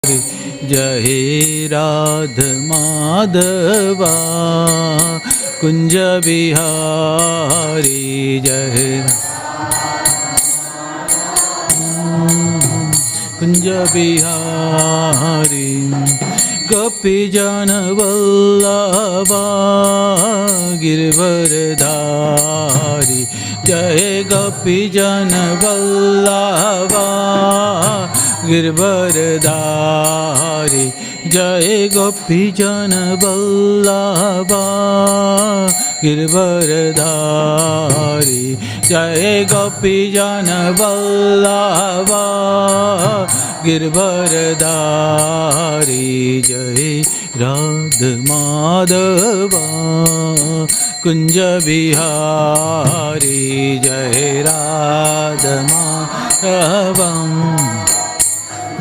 जय राधा माधवा कुंज बिहारी जय कुंज बिहारी गोपी जन वल्लभा गिरवरधारी जय गोपी जन वल्लभा गिरवरधारी जय गोपी जन वल्लभा गिरवरधारी जय गोपी जन वल्लभा गिरवरधारी जय राधा माधवा कुंज बिहारी जय राधा माधवा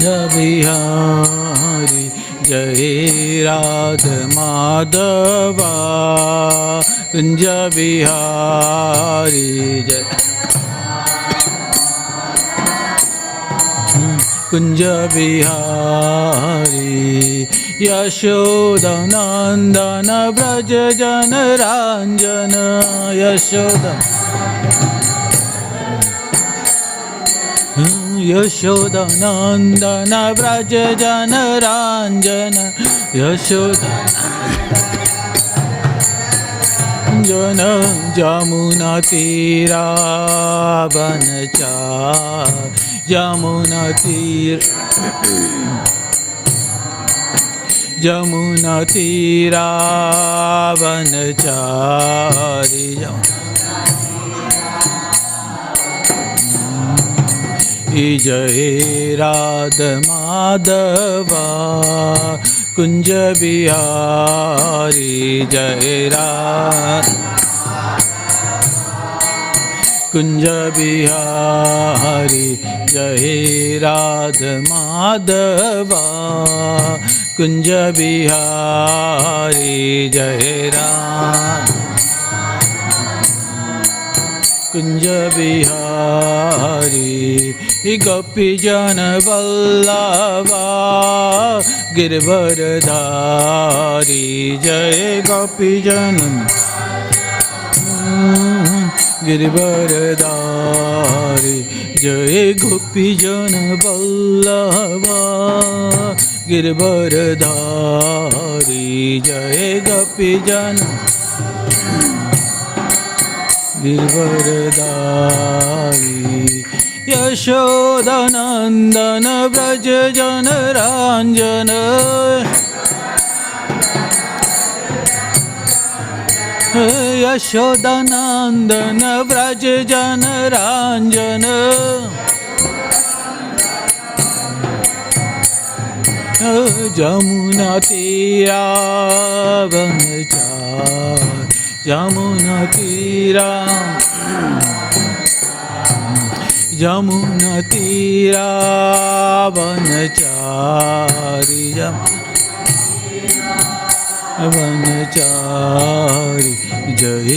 जय बिहारी जय राधा माधवा कुंज बिहारी जय कुंज बिहारी यशोदा नंदन ब्रज जन रंजन यशोदा यशोदा नंदन ब्रज जन रंजन यशोदा जन जमुना तीरा बनचार जमुना तीर जमुना तीरा बनचारी जय राधा माधवा कुंज बिहारी जय राधा कुंज बिहारी जय राधा माधवा कुंज बिहारी जय राधा कुंज बिहारी गोपी जन वल्लभा गिरवरधारी जय गोपी जन गिरवरधारी जय गोपी जन वल्लभा गिरवरधारी जय गोपी जन गिरवरधारी यशोदा नंदन ब्रज जन रंजन यशोदा नंदन ब्रज जन रंजन जमुना तीरा बनचार जमुना तीरा जमुना तीरा बनचारी बनचारी जय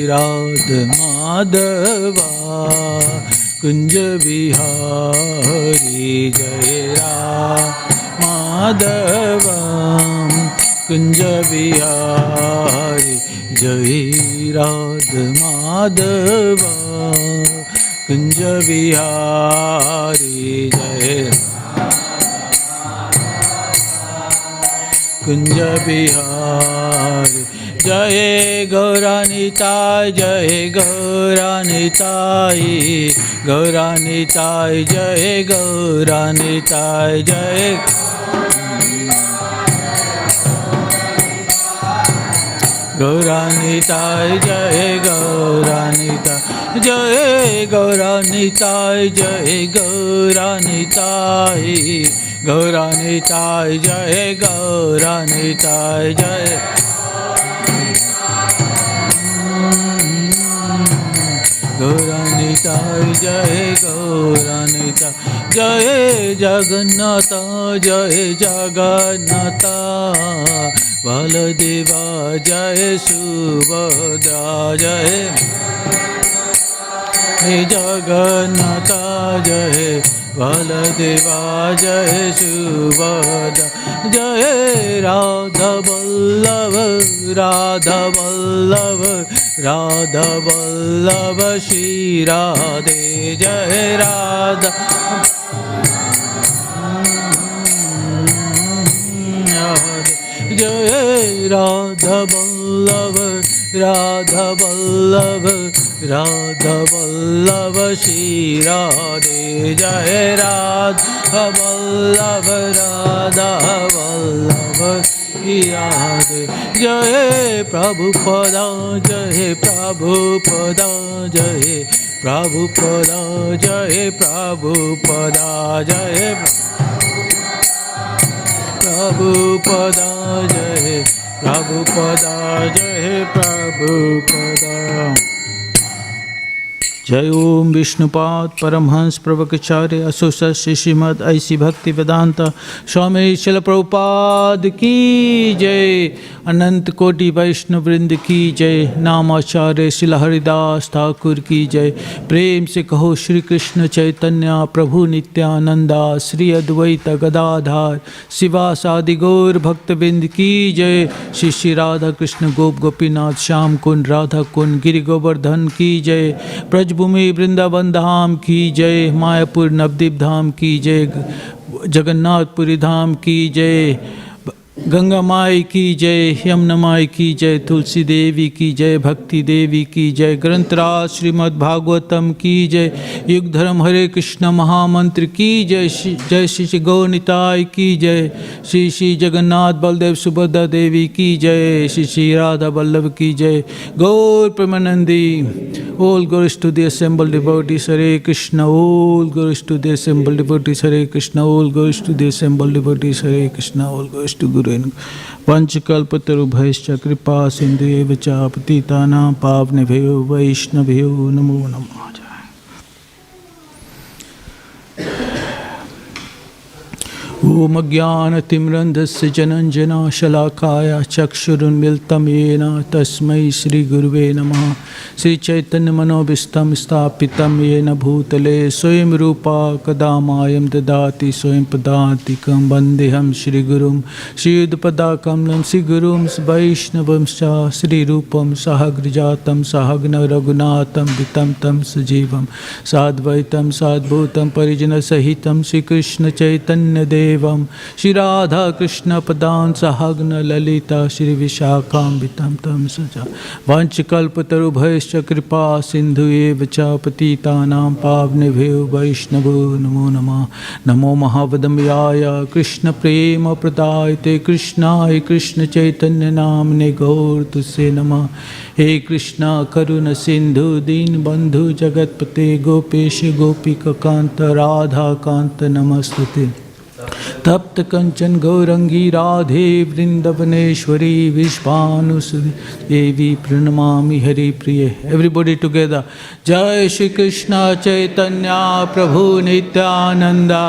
राधा माधवा कुंज बिहारी जय राधा माधवा कुंज बिहारी जय राधा माधवा कुंज बिहारी जय कुंज बिहारी जय गौरानिताय जय गौरानिताय गौरानिताय जय गौरानिताय जय गौरानिताय जय गौरानिताय जय गौरानिताय जय गौरानिताय गौरानिताय जय गौरानिताय जय गौरानिताय जय गौरानिताय जय जगन्नाथ जय जगन्नाथ बलदेवा जय सुभद्रा जय जगन्नाथ जय Baladeva Jaya Subhadra Jaya Radha Vallabha Radha Vallabha Radha Vallabha Shri Radhe Jaya Radha Jaya Radha Vallabha Radha Vallabha Radha Vallabha Shri Radhe Jaya Radha Vallabha Radha Vallabha Shri Radhe Jaya Prabhupada Jaya Prabhupada Jaya Prabhupada Jaya Prabhupada Jaya Prabhupada Jai Prabhupada Jai Prabhupada Jai Om Vishnupad Paramhans Prabhupada Associate Śrīmad A.C. Bhaktivedanta Swami Srila Prabhupada Ki Jai Anant Koti Vaishnav Vrind Ki Jai Namacharya Srila Haridas Thakur Ki Jai Prem Se Kaho Shri Krishna Chaitanya Prabhu Nityananda Sri Advaita Gadadhar Siva Sadi Gaur Bhaktivedanta Ki Jai Shri Shri Radha Krishna Gop Gopinath Sham Kund Radha Kund Giri Govardhan Ki Jai Braj Bhumi Vrindavan Dham Ki Jai Mayapur Navdeep Dham Ki Jai Jagannath Puri Dham Ki Jai Ganga माई की जय, यमुना माई की जय, तुलसी देवी की जय, भक्ति देवी की जय, ग्रंथराज श्रीमद् भागवतम की जय, युग धर्म हरे कृष्ण महामंत्र की जय, जय श्री श्री गौनिताय की जय, श्री श्री जगन्नाथ बलदेव सुभद्रा देवी की जय, श्री श्री राधा वल्लभ की जय, गौर Premanandi. All glories to the assembled devotees, Hare Krishna. All glories to the assembled devotees, Hare Krishna. All glories to the assembled devotees, Hare Krishna. All glories to Guru and Panchakalpatarubhaischa kripa sindhueva cha patitanam pavnebhyo vaishnavyo namo namaha. Om Ajnanatimrandasya Jananjana Shalakaya Chakshurunmiltam Yena Tasmai Shri Guruve Namaha. Shri Chaitanya Manobhistam Stapitam Yena Bhutale Swayam Rupa Kadamayam Dadati Swayam Padantikam Vandeham Shri Gurum Shri Udpadakam Shri Gurum Vaishnavam Sha Shri Rupam Sahagrijatam Sahagna Raghunatam Vitam Tam Sajivam Sadvaitam Sadbhutam Parijana Sahitam Shri Krishna Chaitanya Devam Shri Radha Krishna Padan Sahagna Lalita Shri Vishakam Vitam Tam Saja Vanchikalpatarubhaischa kripa sindhueva cha patitanam pavnebhyo vaishnavo namo namah. Namo Mahavadamyaya Krishna Prema Pradayate Krishnaya Krishna Chaitanya Namne Gaur Tuse Namah. He Krishna Karuna Sindhu Din Bandhu Jagatpate Gopesh Gopika Kanta Radha Kanta Namastute. तप्त कंचन गौरंगी राधे वृंदावनेश्वरी विश्वानुसुरी देवी प्रणमामि हरि प्रिय. Everybody together. जय श्री कृष्ण चैतन्य प्रभु नित्यानंदा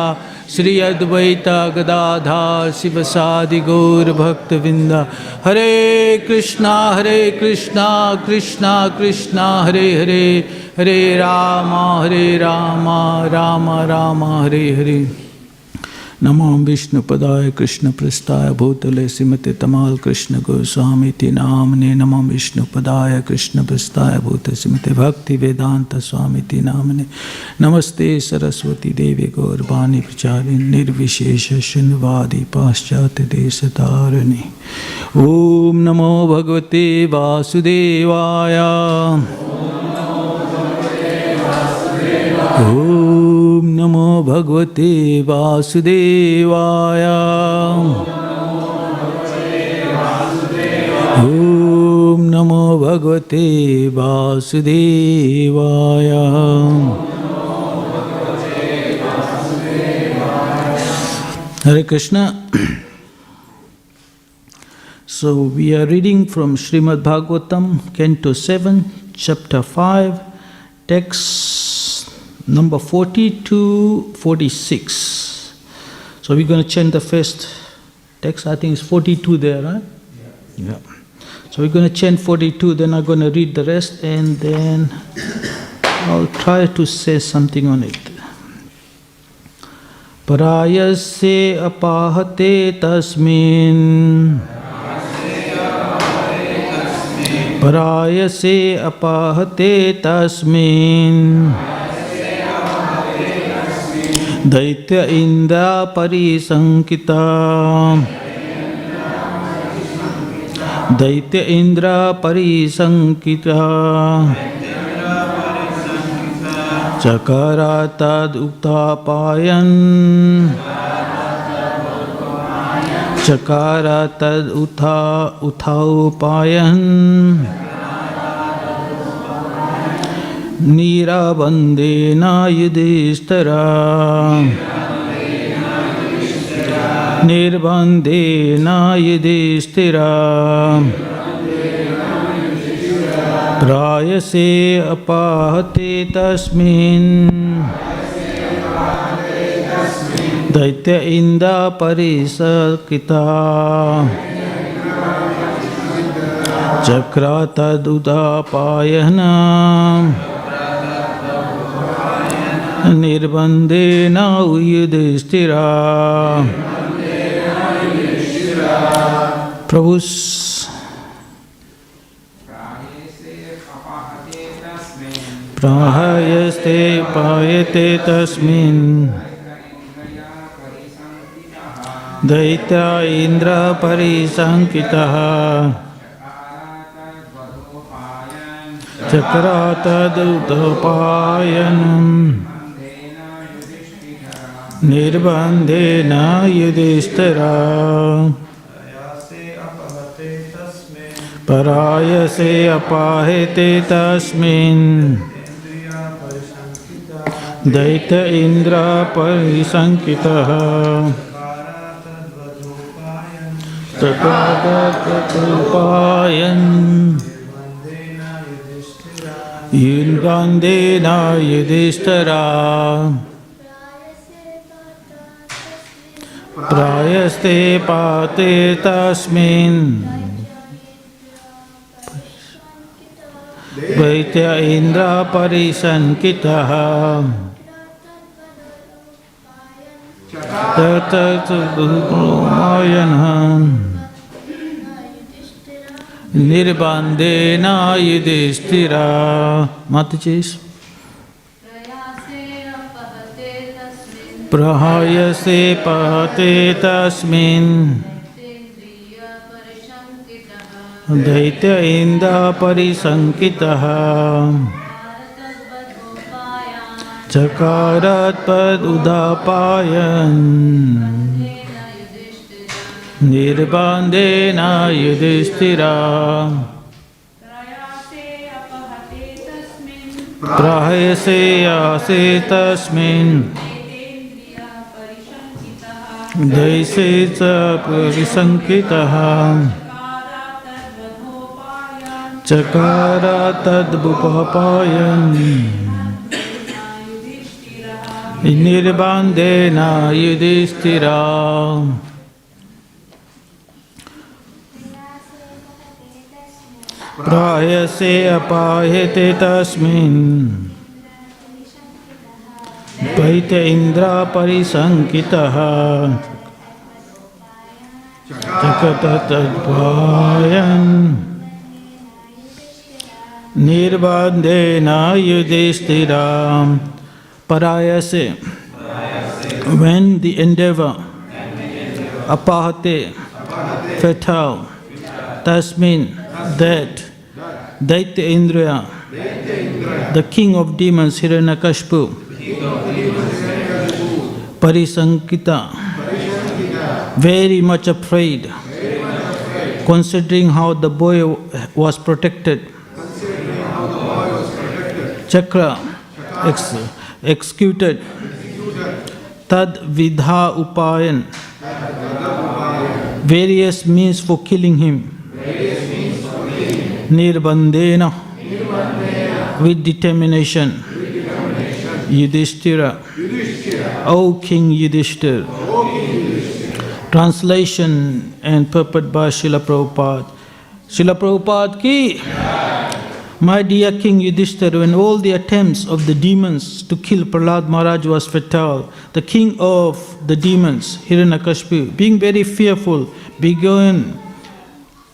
श्री अद्वैता गदाधार शिवसादि गौर भक्तवृंदा. हरे कृष्णा कृष्णा कृष्णा हरे हरे, हरे राम राम राम हरे हरे. नमो विष्णुपदाय कृष्ण प्रस्थाय भूतले श्रीमते तमाल कृष्ण गोस्वामी नामने. नमो विष्णुपदाय कृष्ण प्रस्थाय भूतले श्रीमते भक्ति वेदांत स्वामी नामने. नमस्ते सरस्वती देवी गौरवाणी प्रचारिणी निर्विशेष शून्यवादी पाश्चात्य देश तारिणी. ओम नमो भगवते वासुदेवाय. ओम नमो भगवते वासुदेवाय. ओम नमो भगवते वासुदेवाय. Hare Krishna. So we are reading from Śrīmad Bhāgavatam, Canto 7, Chapter 5, text number 40 to 46. So we're going to chant the first text. I think it's 42 there, right? Yeah. So we're going to chant 42, then I'm going to read the rest, and then I'll try to say something on it. Parayasya apahate tasmin. Parayasya apahate tasmin. Daitya indra parisankita. Daitya indra parisankita. Chakaratad uttapayan. Chakaratad uttaupayan. Nirabandena yudhishthira. Nirbandena yudhishthira. Prayase apahate tasmin. Daitya indra parisakita. Chakratad udapayana. Nirbandena yudhishthira. Prabhu's Prahayaste payate tasmin. Daitya indra parisankitaha. Chakratad uttapayanam. Nirbandena yudhishthira. Parayase apahate tasmin. Daitya indra parisankitaha. Chakratad Yudhishthira yudhishthira. Prayaste pate tasmin. Daitya indra parisankitaha. Tatatupayanam. Nirbandena yudhishthira. Mataji. Prahayase pate tasmin. Daitya indra parisankitaha. Chakarat pad udapayan. Nirbandena yudhishthira. Prahayase ase tasmin. Daise cha parisankitaha. Chakaratad udapayan. Nirbandena yudhishthira. Prayase apahate tasmin. Daitya indra parisankitaha. Chakratad Nirbandena yudhishthira. Parayase, when the endeavor, apahate, fatal, tasmin, that, Daitya Indriya, the king of demons, Hiranyakashipu, Parisankita, very much afraid, considering how the boy was protected. Chakra, executed. Tad vidha upayan, various means for killing him. Nirbandena, with determination. Yudhishthira, O King Yudhishthira. Translation and purport by Srila Prabhupada. Srila Prabhupada ki. My dear King Yudhishthira, when all the attempts of the demons to kill Prahlad Maharaj was futile, the king of the demons, Hiranyakashipu, being very fearful, began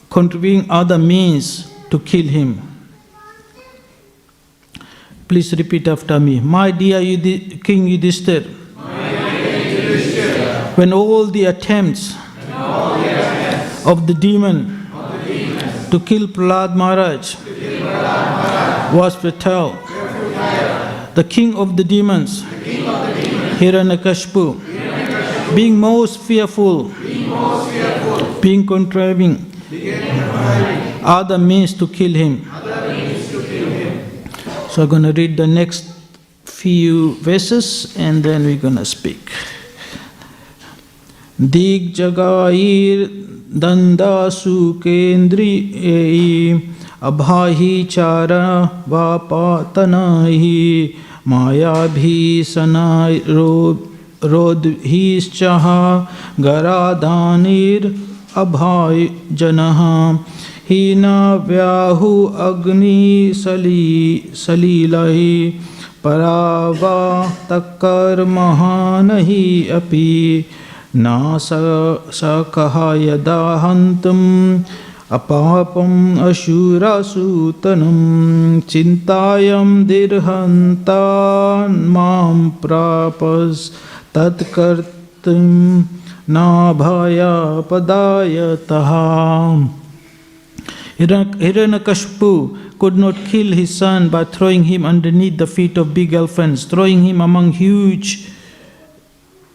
contributing other means to kill him. Please repeat after me. My dear King Yudhishthira, when all the attempts of the demon to kill Prahlad Maharaj was futile, the king of the demons, Hiranyakashipu, being most fearful, being contriving other means to kill him. So I'm going to read the next few verses and then we're going to speak. Dig jagair dandasu kendri abhahi chara vapatanai maya bhisanai rodhis chaha garadanir abhay janaha hina vyahu agni salilahi parava takkar mahanahi api na sakaha yadahantam apapam ashurasutanam chintayam dirhantan mam prapas tatkartam nabhaya padayataha. Hiranyakashipu could not kill his son by throwing him underneath the feet of big elephants, throwing him among huge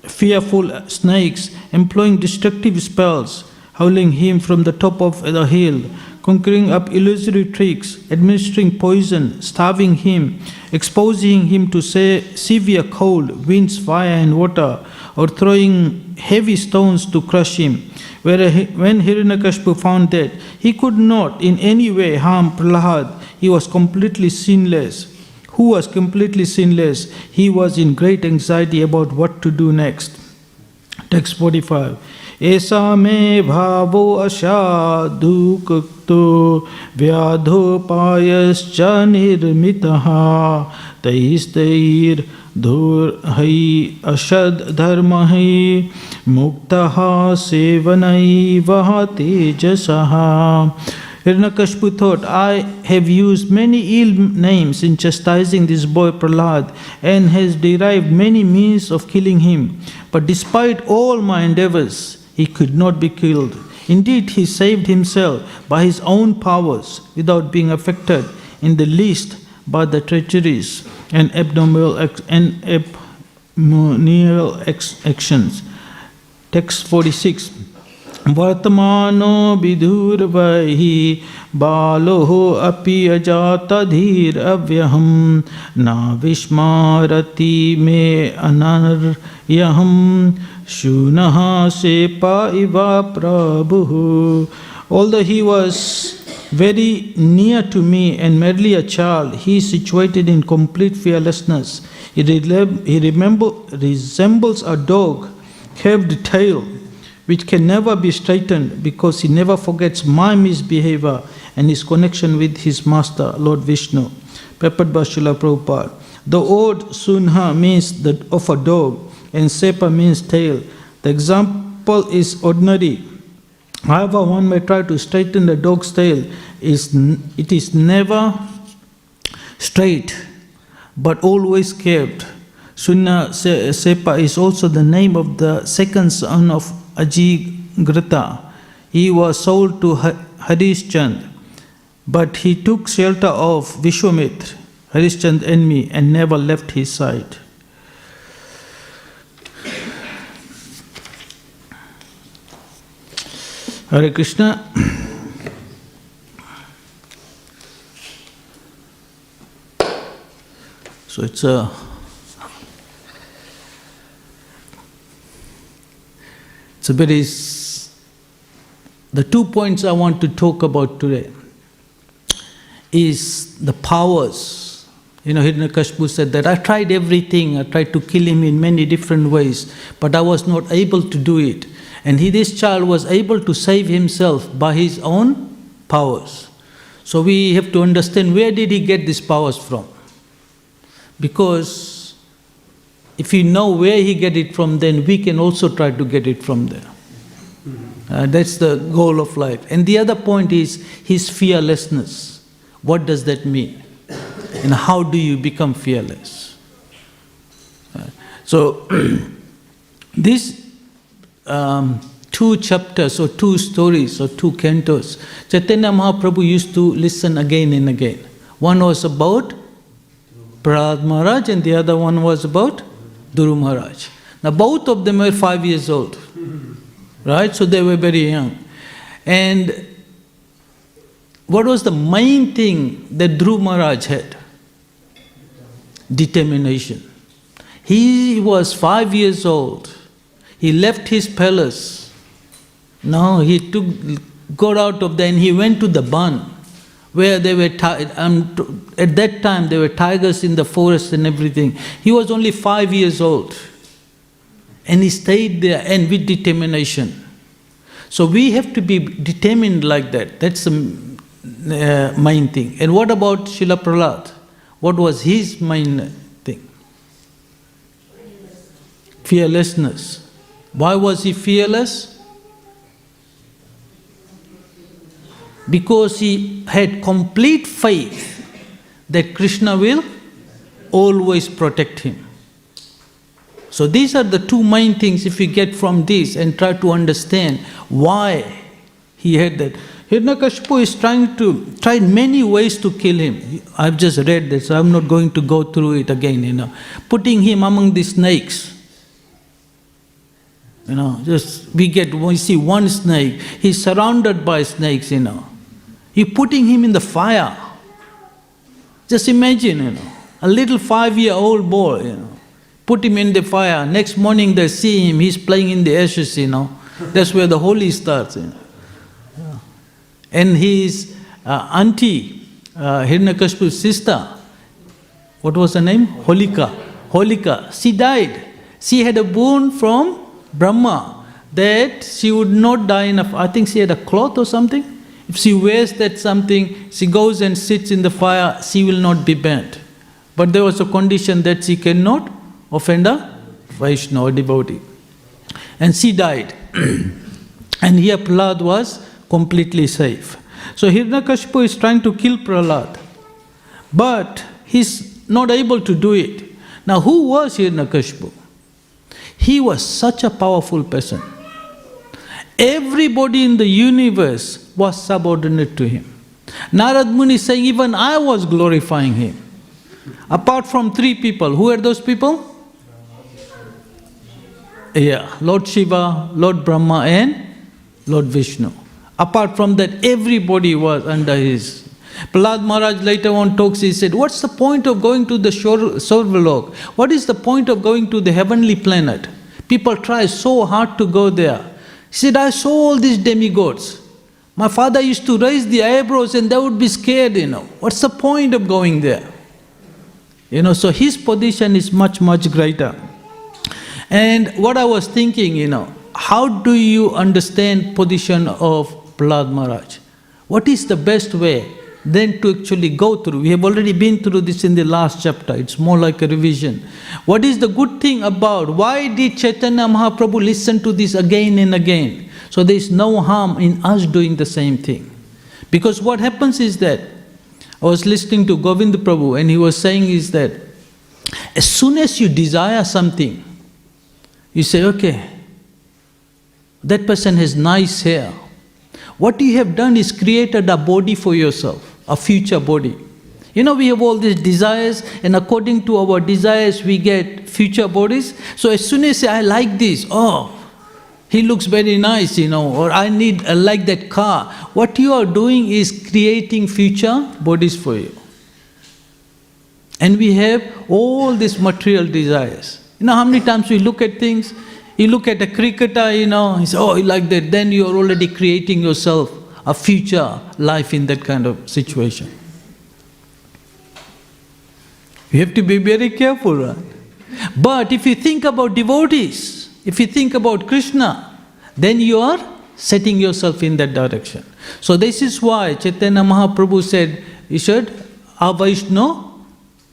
fearful snakes, employing destructive spells, hurling him from the top of the hill, conjuring up illusory tricks, administering poison, starving him, exposing him to severe cold, winds, fire and water, or throwing heavy stones to crush him. When Hiranyakashipu found that he could not in any way harm Prahlad, he was completely sinless. Who was completely sinless? He was in great anxiety about what to do next. Text 45. Esa me bhavo ashadhu kukto vyadho payascha nirmitaha taistair dhurhai ashad dharmahi muktaha sevanai vahate jasaha. Hiranyakashipu thought, I have used many ill names in chastising this boy Prahlad and has derived many means of killing him. But despite all my endeavors, he could not be killed. Indeed, he saved himself by his own powers without being affected in the least by the treacheries and abnormal actions. Text 46. Vartamano vidurvahi baloho api ajata dhir avyaham na vishmarati me anaryaham shunaha sepa iva prabhu. Although he was very near to me and merely a child, he is situated in complete fearlessness. He resembles a dog, curved tail, which can never be straightened because he never forgets my misbehavior and his connection with his master, Lord Vishnu. Peppered by Srila Prabhupada. The word sunha means of a dog and sepa means tail. The example is ordinary. However, one may try to straighten the dog's tail. It is never straight, but always curved. Sunna Sepa is also the name of the second son of Ajigrata. He was sold to Harishchand, but he took shelter of Vishwamitra, Harishchand's enemy, and never left his side. Hare Krishna. So it's the 2 points I want to talk about today is the powers. Hiranyakashipu said that I tried everything, I tried to kill him in many different ways, but I was not able to do it. And this child was able to save himself by his own powers. So we have to understand where did he get these powers from. Because if we know where he get it from, then we can also try to get it from there. That's the goal of life. And the other point is his fearlessness. What does that mean? And how do you become fearless? So these 2 chapters or 2 stories or 2 cantos, Chaitanya Mahaprabhu used to listen again and again. One was about Prahlad Maharaj and the other one was about Dhruva Maharaj. Now both of them were 5 years old, right? So they were very young. And what was the main thing that Dhruva Maharaj had? Determination. He was 5 years old. He left his palace. No, he got out of there and he went to the barn where they were, at that time there were tigers in the forest and everything. He was only 5 years old. And he stayed there and with determination. So we have to be determined like that. That's the main thing. And what about Srila Prahlad? What was his main thing? Fearlessness. Why was he fearless? Because he had complete faith that Krishna will always protect him. So these are the 2 main things if we get from this and try to understand why he had that. Hiranyakashipu is tried many ways to kill him. I've just read this, so I'm not going to go through it again, Putting him among the snakes. We see one snake, he's surrounded by snakes, You're putting him in the fire. Just imagine, a little 5-year-old boy, put him in the fire. Next morning they see him, he's playing in the ashes, That's where the holy starts, And his auntie, Hiranyakashipu's sister, what was her name? Holika, she died. She had a boon from Brahma that she would not die enough. I think she had a cloth or something. If she wears that something, she goes and sits in the fire, she will not be burnt. But there was a condition that she cannot offend a Vaishnava or devotee. And she died. And here Prahlad was completely safe. So Hiranyakashipu is trying to kill Prahlad. But he's not able to do it. Now who was Hiranyakashipu? He was such a powerful person. Everybody in the universe was subordinate to him. Narad Muni is saying, even I was glorifying him. Apart from 3 people. Who are those people? Lord Shiva, Lord Brahma and Lord Vishnu. Apart from that, everybody was under his. Prahlad Maharaj later on talks, he said, what's the point of going to the Sarvalok? What is the point of going to the heavenly planet? People try so hard to go there. He said, I saw all these demigods. My father used to raise the eyebrows and they would be scared, What's the point of going there? So his position is much, much greater. And what I was thinking, how do you understand position of Prahlad Maharaj? What is the best way then to actually go through? We have already been through this in the last chapter. It's more like a revision. What is the good thing about, why did Chaitanya Mahaprabhu listen to this again and again? So there is no harm in us doing the same thing. Because what happens is that, I was listening to Govind Prabhu and he was saying is that, as soon as you desire something, you say, okay, that person has nice hair. What you have done is created a body for yourself, a future body. We have all these desires, and according to our desires, we get future bodies. So as soon as I like this, he looks very nice, or I like that car. What you are doing is creating future bodies for you. And we have all these material desires. How many times we look at things, you look at a cricketer, he says, you like that, then you are already creating yourself a future life in that kind of situation. You have to be very careful, right? But if you think about devotees, if you think about Krishna, then you are setting yourself in that direction. So this is why Chaitanya Mahaprabhu said, you should avaishno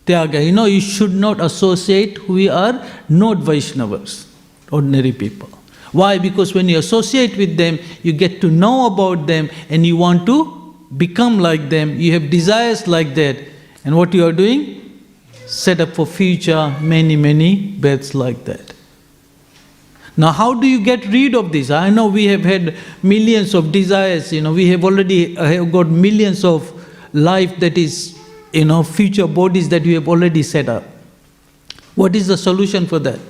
tyaga. You should not associate who are not Vaishnavas, ordinary people. Why? Because when you associate with them, you get to know about them and you want to become like them. You have desires like that. And what you are doing? Set up for future many births like that. Now how do you get rid of this? I know we have had millions of desires, we have already got millions of life that is, future bodies that we have already set up. What is the solution for that?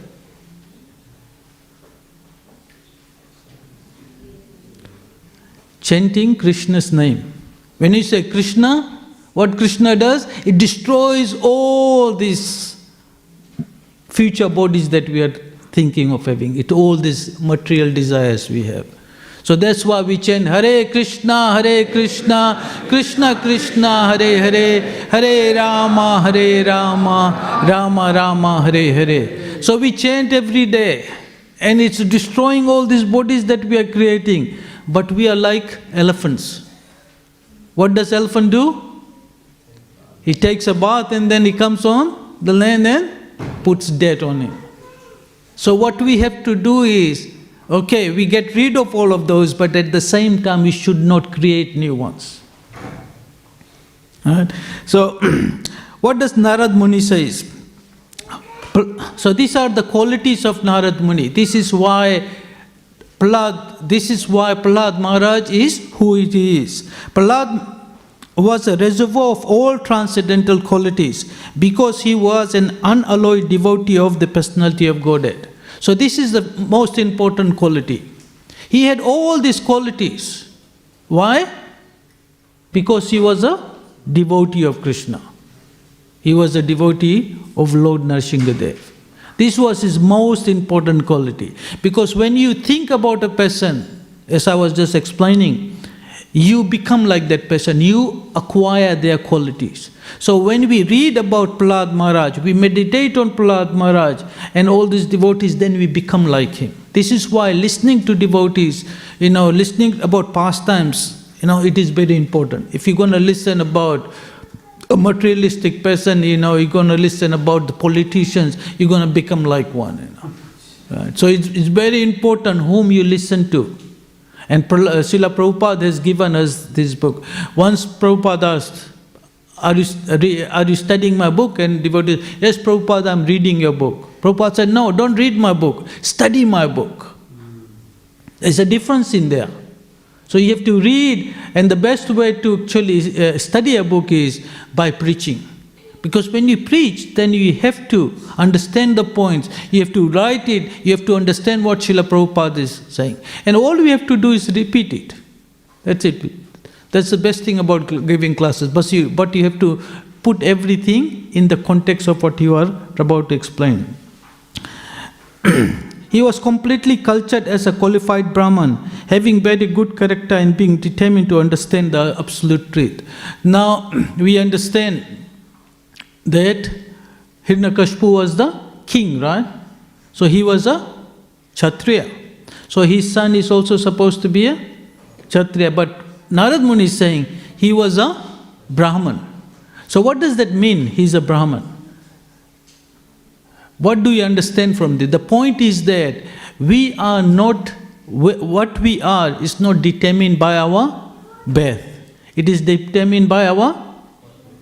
Chanting Krishna's name. When you say Krishna, what Krishna does? It destroys all these future bodies that we are thinking of having, all these material desires we have. So that's why we chant Hare Krishna, Krishna Krishna, Hare Hare, Hare Rama, Rama Rama, Hare Hare. So we chant every day, and it's destroying all these bodies that we are creating. But we are like elephants. What does elephant do? He takes a bath and then he comes on the land and puts dirt on him. So what we have to do is, okay, we get rid of all of those, but at the same time we should not create new ones. Right? So what does Narad Muni says? So these are the qualities of Narad Muni. This is why Prahlad Maharaj is who he is. Prahlad was a reservoir of all transcendental qualities because he was an unalloyed devotee of the personality of Godhead. So this is the most important quality. He had all these qualities. Why? Because he was a devotee of Krishna. He was a devotee of Lord Nrsimhadev. This was his most important quality. Because when you think about a person, as I was just explaining, you become like that person, you acquire their qualities. So when we read about Prahlad Maharaj, we meditate on Prahlad Maharaj and all these devotees, then we become like him. This is why listening to devotees, listening about pastimes, it is very important. If you're going to listen about a materialistic person, you're going to listen about the politicians, you're going to become like one. Right? So it's very important whom you listen to. And Srila Prabhupada has given us this book. Once Prabhupada asked, are you studying my book? And devotee, yes Prabhupada, I'm reading your book. Prabhupada said, no, don't read my book, study my book. There's a difference in there. So you have to read, and the best way to actually study a book is by preaching. Because when you preach, then you have to understand the points, you have to write it, you have to understand what Srila Prabhupada is saying. And all we have to do is repeat it. That's it. That's the best thing about giving classes. But you have to put everything in the context of what you are about to explain. He was completely cultured as a qualified Brahman, having very good character and being determined to understand the absolute truth. Now, we understand that Hiranyakashipu was the king, right? So he was a Kshatriya. So his son is also supposed to be a Kshatriya. But Narad Muni is saying he was a Brahman. So what does that mean, he's a Brahman? What do you understand from this? The point is that we are not, what we are is not determined by our birth. It is determined by our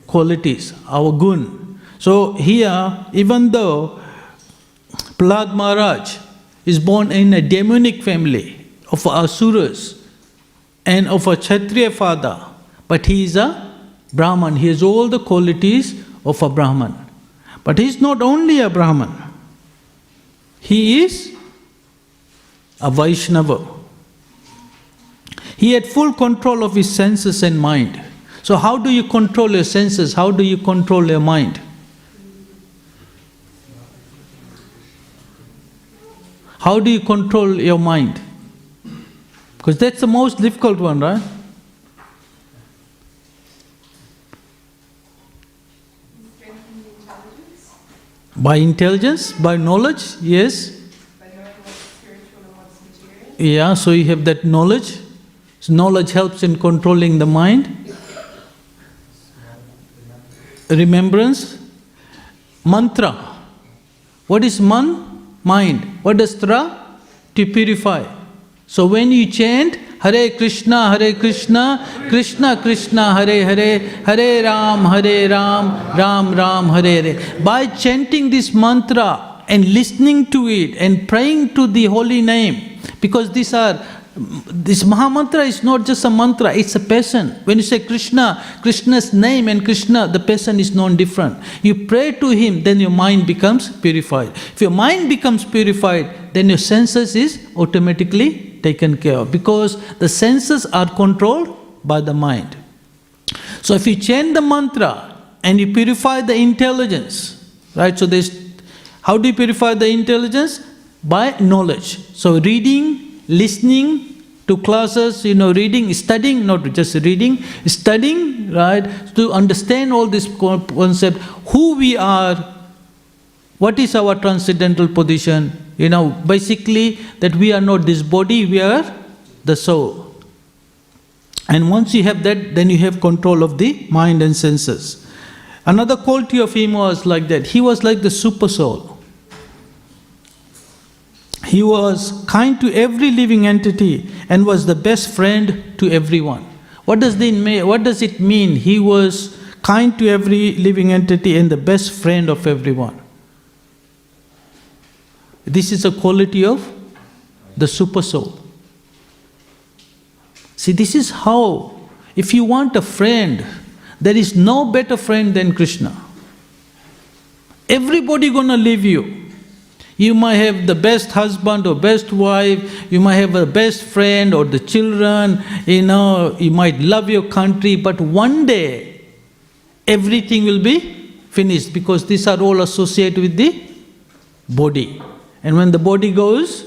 qualities, our gun. So here, even though Prahlad Maharaj is born in a demonic family of Asuras and of a Kshatriya father, but he is a Brahman. He has all the qualities of a Brahman. But he is not only a Brahman, he is a Vaishnava. He had full control of his senses and mind. So how do you control your senses? How do you control your mind? How do you control your mind? Because that's the most difficult one, right? By intelligence, by knowledge, yes. By knowing what's spiritual and what's material. Yeah, so you have that knowledge. So knowledge helps in controlling the mind. Remembrance. Mantra. What is man? Mind. What does tra? To purify. So when you chant Hare Krishna, Krishna Krishna, Hare Hare, Hare Ram, Ram Ram, Hare Hare. By chanting this mantra and listening to it and praying to the holy name, because this Mahamantra is not just a mantra, it's a person. When you say Krishna, Krishna's name and Krishna, the person is known different. You pray to him, then your mind becomes purified. If your mind becomes purified, then your senses is automatically taken care of, because the senses are controlled by the mind. So if you chant the mantra and you purify the intelligence, right? So how do you purify the intelligence? By knowledge. So reading, listening to classes, reading, studying, not just reading, studying, right? To understand all this concept, who we are, what is our transcendental position, basically that we are not this body, we are the soul. And once you have that, then you have control of the mind and senses. Another quality of him was like that. He was like the super soul. He was kind to every living entity and was the best friend to everyone. What does it mean? He was kind to every living entity and the best friend of everyone. This is a quality of the super soul. See, this is how, if you want a friend, there is no better friend than Krishna. Everybody gonna leave you. You might have the best husband or best wife, you might have a best friend or the children, you might love your country, but one day everything will be finished, because these are all associated with the body. And when the body goes,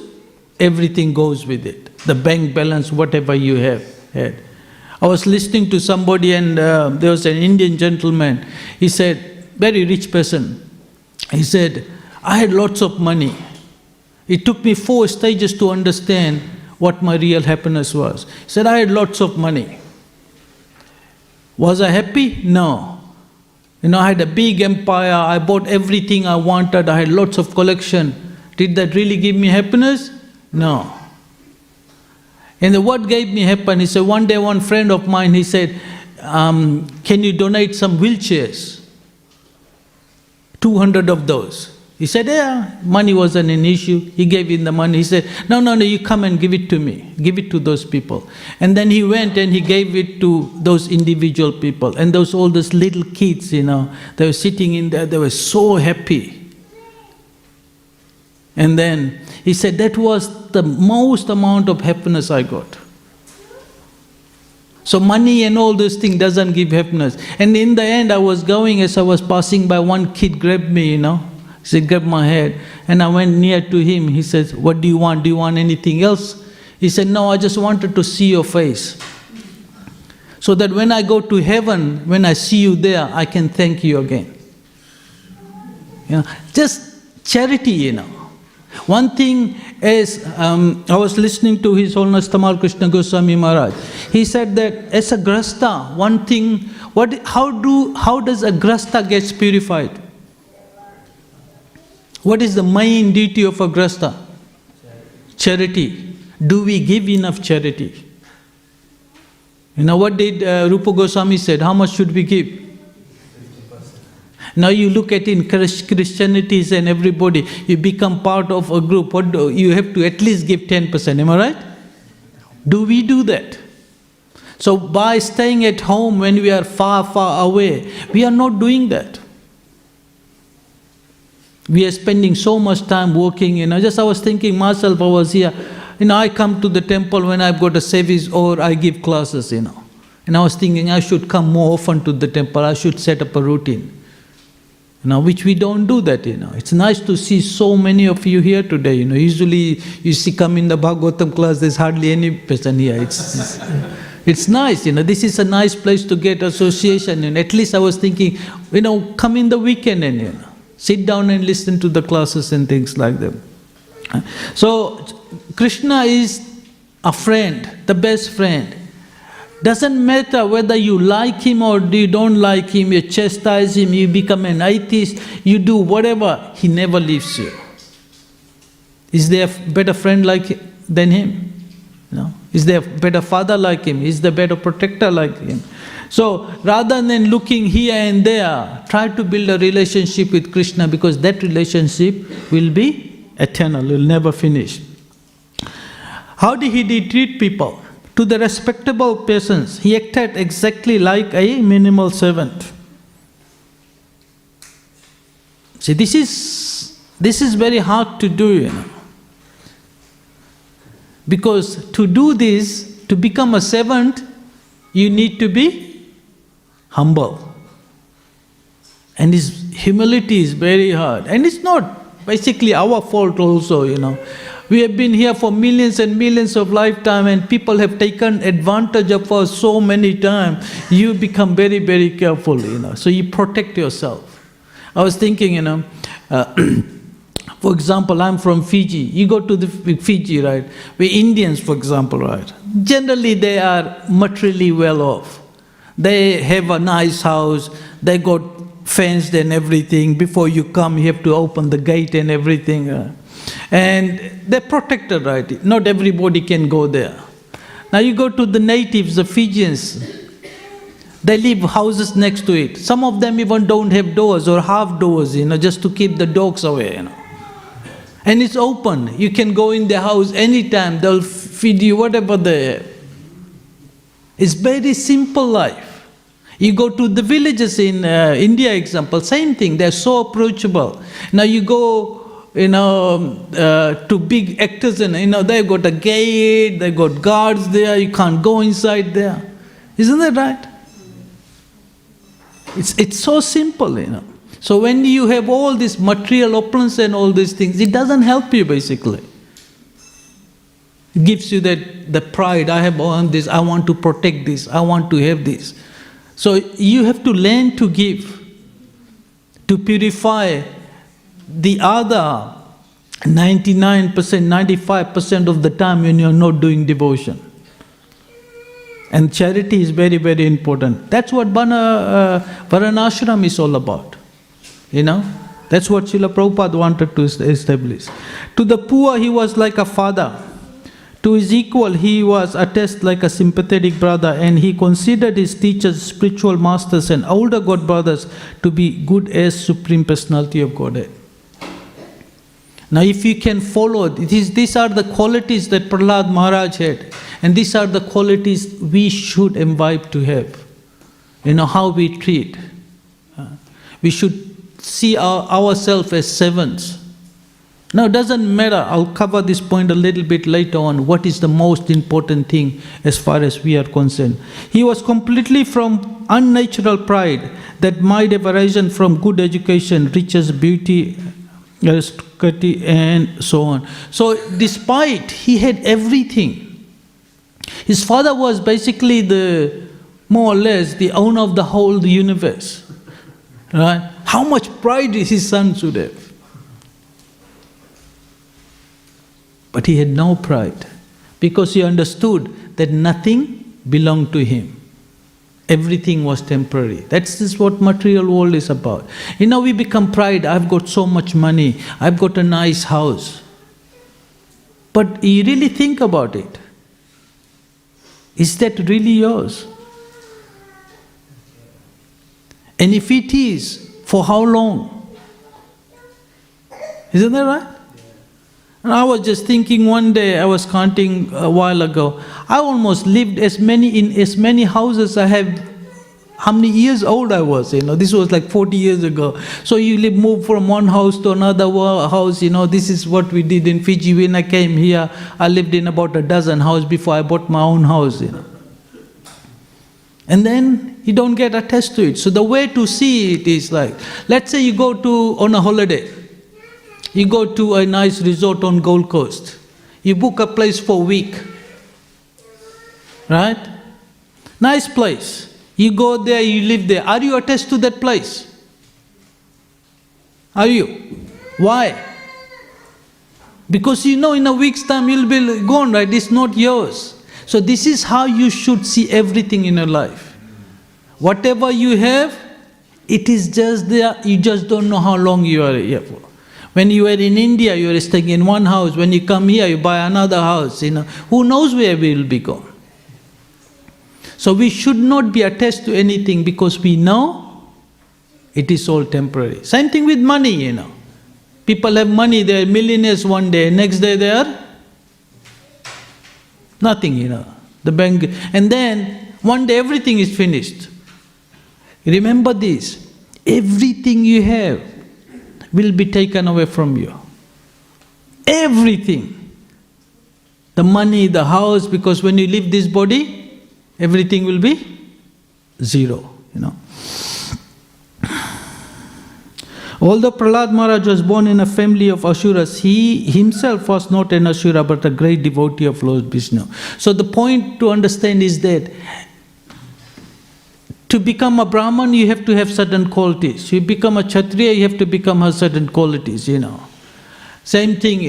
everything goes with it. The bank balance, whatever you have had. I was listening to somebody, and there was an Indian gentleman. He said, very rich person. He said, I had lots of money. It took me 4 stages to understand what my real happiness was. He said, I had lots of money. Was I happy? No. I had a big empire. I bought everything I wanted. I had lots of collection. Did that really give me happiness? No. And what gave me happiness? He said, one day one friend of mine, he said, can you donate some wheelchairs? 200 of those. He said, yeah, money wasn't an issue. He gave him the money. He said, no, you come and give it to me. Give it to those people. And then he went and he gave it to those individual people. And all those little kids, they were sitting in there, they were so happy. And then he said, that was the most amount of happiness I got. So money and all this thing doesn't give happiness. And in the end, I was going, as I was passing by, one kid grabbed me, He said, grab my head. And I went near to him. He said, what do you want? Do you want anything else? He said, no, I just wanted to see your face. So that when I go to heaven, when I see you there, I can thank you again. Just charity, One thing is, I was listening to His Holiness Tamal Krishna Goswami Maharaj. He said that as a grasta, one thing, how does a grasta get purified? What is the main duty of a grasta? Charity. Do we give enough charity? What did Rupa Goswami said? How much should we give? Now you look at in Christianity and everybody, you become part of a group, you have to at least give 10%, am I right? Do we do that? So by staying at home when we are far, far away, we are not doing that. We are spending so much time working, Just I was thinking myself, I was here, I come to the temple when I've got a service or I give classes, And I was thinking I should come more often to the temple, I should set up a routine. Which we don't do that, It's nice to see so many of you here today, Usually you see come in the Bhagavatam class, there's hardly any person here. It's nice, This is a nice place to get association. And at least I was thinking, come in the weekend and, sit down and listen to the classes and things like that. So Krishna is a friend, the best friend. Doesn't matter whether you like him or you don't like him, you chastise him, you become an atheist, you do whatever, he never leaves you. Is there a better friend than him? No. Is there a better father like him? Is there a better protector like him? So rather than looking here and there, try to build a relationship with Krishna, because that relationship will be eternal, will never finish. How did he treat people? To the respectable persons, he acted exactly like a minimal servant. See, this is very hard to do, you know. Because to do this, to become a servant, you need to be humble. And his humility is very hard. And it's not basically our fault also, you know. We have been here for millions and millions of lifetime, and people have taken advantage of us so many times. You become very, very careful, you know. So you protect yourself. I was thinking, you know, for example, I'm from Fiji. You go to the Fiji, right? We're Indians, for example, right? Generally, they are materially well off. They have a nice house. They got fenced and everything. Before you come, you have to open the gate and everything. And they're protected, right? Not everybody can go there. Now you go to the natives, the Fijians, they live houses next to it. Some of them even don't have doors or half doors, you know, just to keep the dogs away, you know. And it's open. You can go in their house anytime. They'll feed you whatever they have. It's very simple life. You go to the villages in India, example, same thing. They're so approachable. Now you go, you know, to big actors, and you know, they've got a gate, they've got guards there, you can't go inside there. Isn't that right? It's so simple, you know. So when you have all this material opulence and all these things, it doesn't help you basically. It gives you the pride, I have earned this, I want to protect this, I want to have this. So you have to learn to give, to purify the other 99%, 95% of the time when you're not doing devotion. And charity is very, very important. That's what Varnashram is all about. You know, that's what Srila Prabhupada wanted to establish. To the poor, he was like a father. To his equal, he was attest like a sympathetic brother, and he considered his teachers, spiritual masters, and older God brothers to be good as Supreme Personality of Godhead. Now, if you can follow, these are the qualities that Prahlad Maharaj had, and these are the qualities we should imbibe to have. You know, how we treat. We should see ourselves as servants. Now, it doesn't matter, I'll cover this point a little bit later on, what is the most important thing as far as we are concerned. He was completely from unnatural pride that might have arisen from good education, riches, beauty, aristocracy, and so on. So, despite he had everything, his father was basically more or less the owner of the whole universe. Right? How much pride his son should have. But he had no pride, because he understood that nothing belonged to him. Everything was temporary. That's just what material world is about. You know, we become pride. I've got so much money. I've got a nice house. But you really think about it. Is that really yours? And if it is, for how long? Isn't that right? And I was just thinking one day, I was counting a while ago, I almost lived in as many houses I have, how many years old I was, you know, this was like 40 years ago. So you move from one house to another house, you know, this is what we did in Fiji. When I came here, I lived in about a dozen houses before I bought my own house, you know. And then you don't get attached to it. So the way to see it is like, let's say you go on a holiday. You go to a nice resort on Gold Coast. You book a place for a week. Right? Nice place. You go there, you live there. Are you attached to that place? Are you? Why? Because you know in a week's time you'll be gone, right? It's not yours. So this is how you should see everything in your life. Whatever you have, it is just there, you just don't know how long you are here for. When you are in India, you are staying in one house. When you come here, you buy another house. Who knows where we will be gone? So we should not be attached to anything because we know it is all temporary. Same thing with money, People have money, they are millionaires one day, next day they are nothing, The bank, and then one day everything is finished. Remember this, everything you have will be taken away from you. Everything. The money, the house, because when you leave this body, everything will be zero, Although Prahlad Maharaj was born in a family of Asuras, he himself was not an Asura but a great devotee of Lord Vishnu. So the point to understand is that to become a Brahman, you have to have certain qualities. You become a Kshatriya, you have to become certain qualities, Same thing,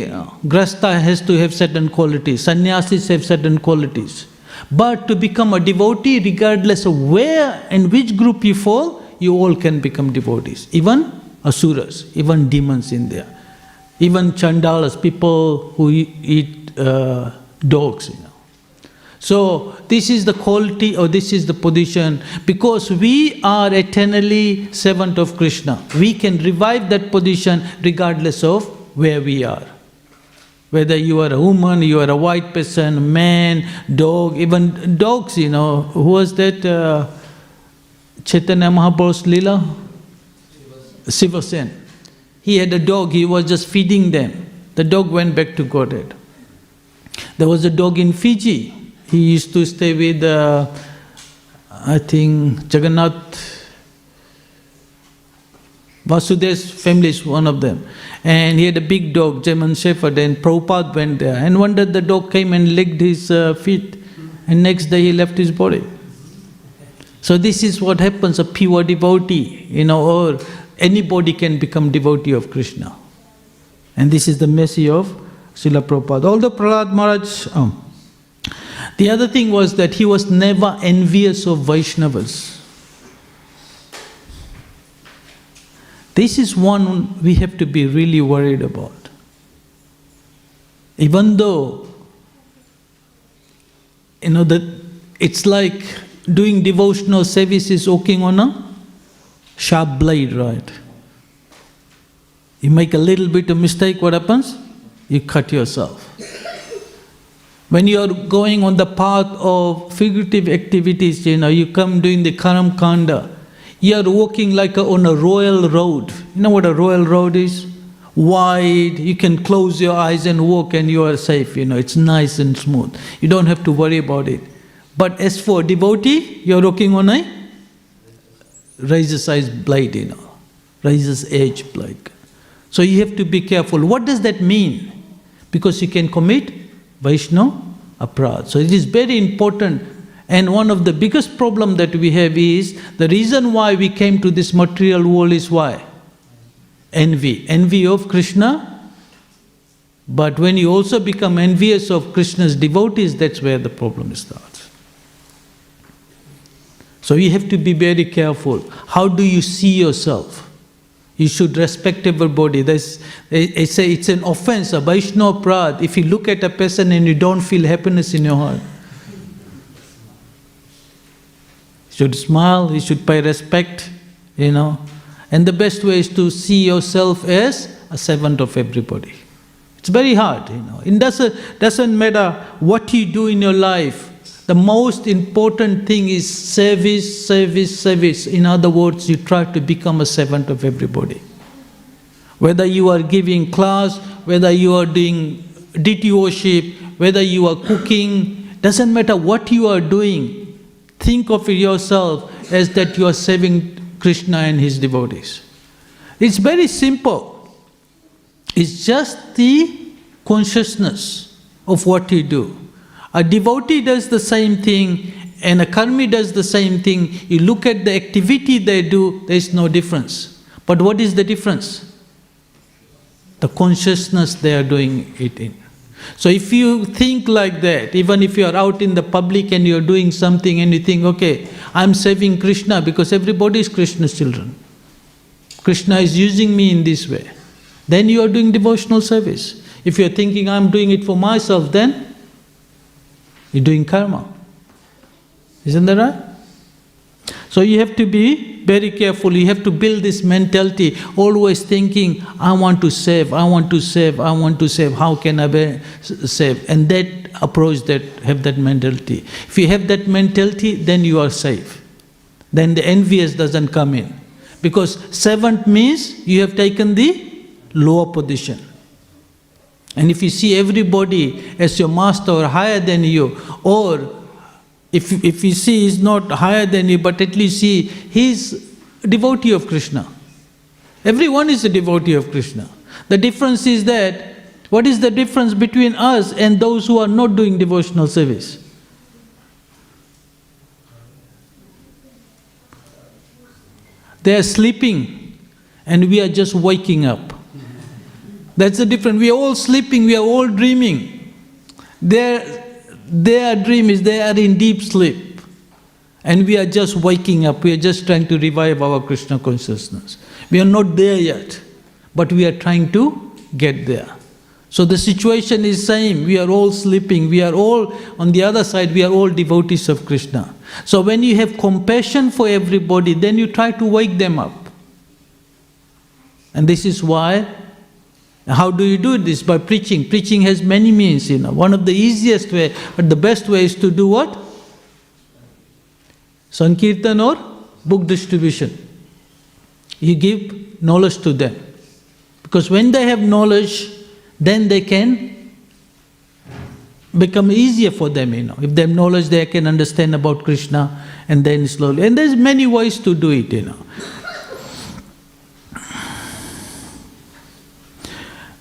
Grasta has to have certain qualities. Sannyasis have certain qualities. But to become a devotee, regardless of where and which group you fall, you all can become devotees. Even Asuras, even demons in there. Even Chandalas, people who eat dogs, So this is the quality or this is the position, because we are eternally servant of Krishna. We can revive that position regardless of where we are. Whether you are a woman, you are a white person, man, dog, even dogs, Who was that Chaitanya Mahaprabhu's Leela? Sivasen. He had a dog, he was just feeding them. The dog went back to Godhead. There was a dog in Fiji. He used to stay with, I think, Jagannath, Vasudev's family is one of them. And he had a big dog, German Shepherd, and Prabhupada went there. And one day the dog came and licked his feet, and next day he left his body. So this is what happens, a pure devotee, or anybody can become devotee of Krishna. And this is the mercy of Srila Prabhupada. Although Prahlad Maharaj, the other thing was that he was never envious of Vaishnavas. This is one we have to be really worried about. Even though, that it's like doing devotional service is walking on a sharp blade, right? You make a little bit of mistake, what happens? You cut yourself. When you are going on the path of figurative activities, you come doing the Karam Kanda, you are walking like on a royal road. You know what a royal road is? Wide, you can close your eyes and walk and you are safe, it's nice and smooth. You don't have to worry about it. But as for devotee, you are walking on a razor-sized blade, razor's edge blade. So you have to be careful. What does that mean? Because you can commit Vaishnava aparadha. So it is very important, and one of the biggest problem that we have is, the reason why we came to this material world is why? Envy. Envy of Krishna. But when you also become envious of Krishna's devotees, that's where the problem starts. So you have to be very careful. How do you see yourself? You should respect everybody. They say it's an offense, a Vaishnava aparadha, if you look at a person and you don't feel happiness in your heart. You should smile, you should pay respect, And the best way is to see yourself as a servant of everybody. It's very hard, It doesn't matter what you do in your life. The most important thing is service, service, service. In other words, you try to become a servant of everybody. Whether you are giving class, whether you are doing deity worship, whether you are cooking, doesn't matter what you are doing. Think of yourself as that you are serving Krishna and his devotees. It's very simple. It's just the consciousness of what you do. A devotee does the same thing and a karmi does the same thing. You look at the activity they do, there is no difference. But what is the difference? the consciousness they are doing it in. So if you think like that, even if you are out in the public and you are doing something and you think, okay, I am serving Krishna because everybody is Krishna's children. Krishna is using me in this way. Then you are doing devotional service. If you are thinking I am doing it for myself, then you are doing karma. Isn't that right? So you have to be very careful. You have to build this mentality, always thinking, I want to save, I want to save, I want to save. How can I be saved? And that approach, have that mentality. If you have that mentality, then you are safe. Then the envious doesn't come in. Because servant means you have taken the lower position. And if you see everybody as your master or higher than you, or if you see he's not higher than you, but at least see he's a devotee of Krishna. Everyone is a devotee of Krishna. The difference is that, what is the difference between us and those who are not doing devotional service? They are sleeping and we are just waking up. That's the difference. We are all sleeping, we are all dreaming. Their dream is they are in deep sleep. And we are just waking up, we are just trying to revive our Krishna consciousness. We are not there yet, but we are trying to get there. So the situation is same, we are all sleeping, we are all, on the other side, we are all devotees of Krishna. So when you have compassion for everybody, then you try to wake them up. And this is why, how do you do this? By preaching. Preaching has many means, One of the easiest way, but the best way is to do what? Sankirtan or book distribution. You give knowledge to them. Because when they have knowledge, then they can become easier for them, If they have knowledge, they can understand about Krishna, and then slowly. And there's many ways to do it,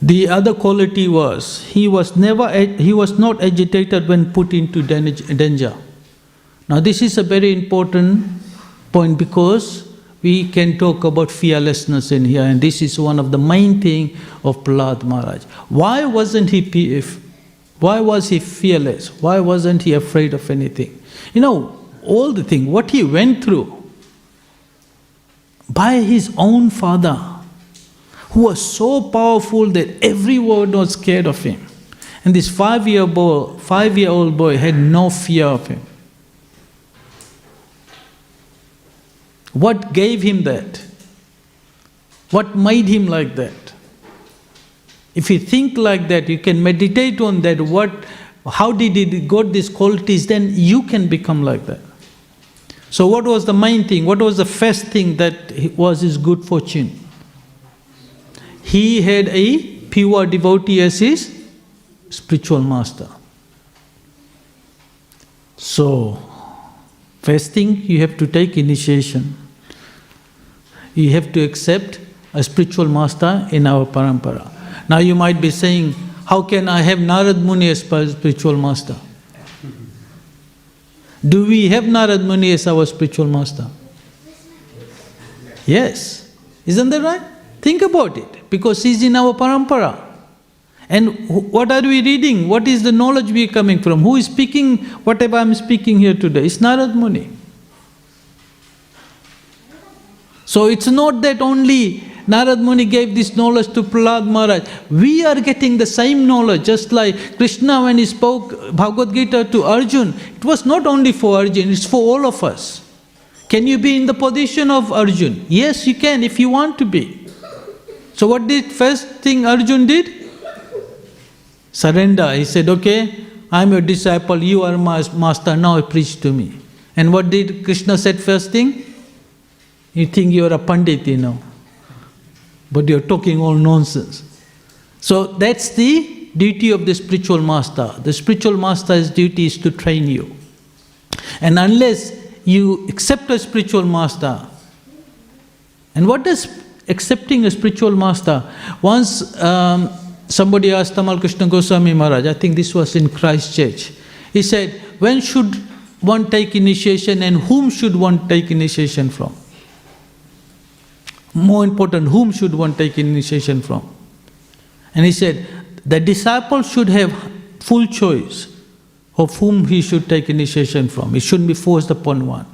The other quality was, he was not agitated when put into danger. Now this is a very important point, because we can talk about fearlessness in here, and this is one of the main things of Prahlad Maharaj. Why was he fearless? Why wasn't he afraid of anything? All the things, what he went through by his own father, who was so powerful that everyone was scared of him. And this 5-year-old boy had no fear of him. What gave him that? What made him like that? If you think like that, you can meditate on that, how did he got these qualities, then you can become like that. So what was the main thing? What was the first thing that was his good fortune? He had a pure devotee as his spiritual master. So, first thing, you have to take initiation. You have to accept a spiritual master in our parampara. Now you might be saying, how can I have Narad Muni as spiritual master? Do we have Narad Muni as our spiritual master? Yes. Isn't that right? Think about it, because he's in our parampara. And what are we reading? What is the knowledge we are coming from? Who is speaking whatever I am speaking here today? It's Narad Muni. So it's not that only Narad Muni gave this knowledge to Prahlad Maharaj. We are getting the same knowledge, just like Krishna when he spoke Bhagavad Gita to Arjun. It was not only for Arjun, it's for all of us. Can you be in the position of Arjun? Yes, you can if you want to be. So what did first thing Arjun did? Surrender. He said, okay, I am your disciple, you are my master, now preach to me. And what did Krishna said first thing? You think you are a pandit, but you are talking all nonsense. So that's the duty of the spiritual master. The spiritual master's duty is to train you. And unless you accept a spiritual master, and what does accepting a spiritual master? Once somebody asked Tamal Krishna Goswami Maharaj, I think this was in Christchurch. He said, when should one take initiation and whom should one take initiation from? More important, whom should one take initiation from? And he said, the disciple should have full choice of whom he should take initiation from. He shouldn't be forced upon one.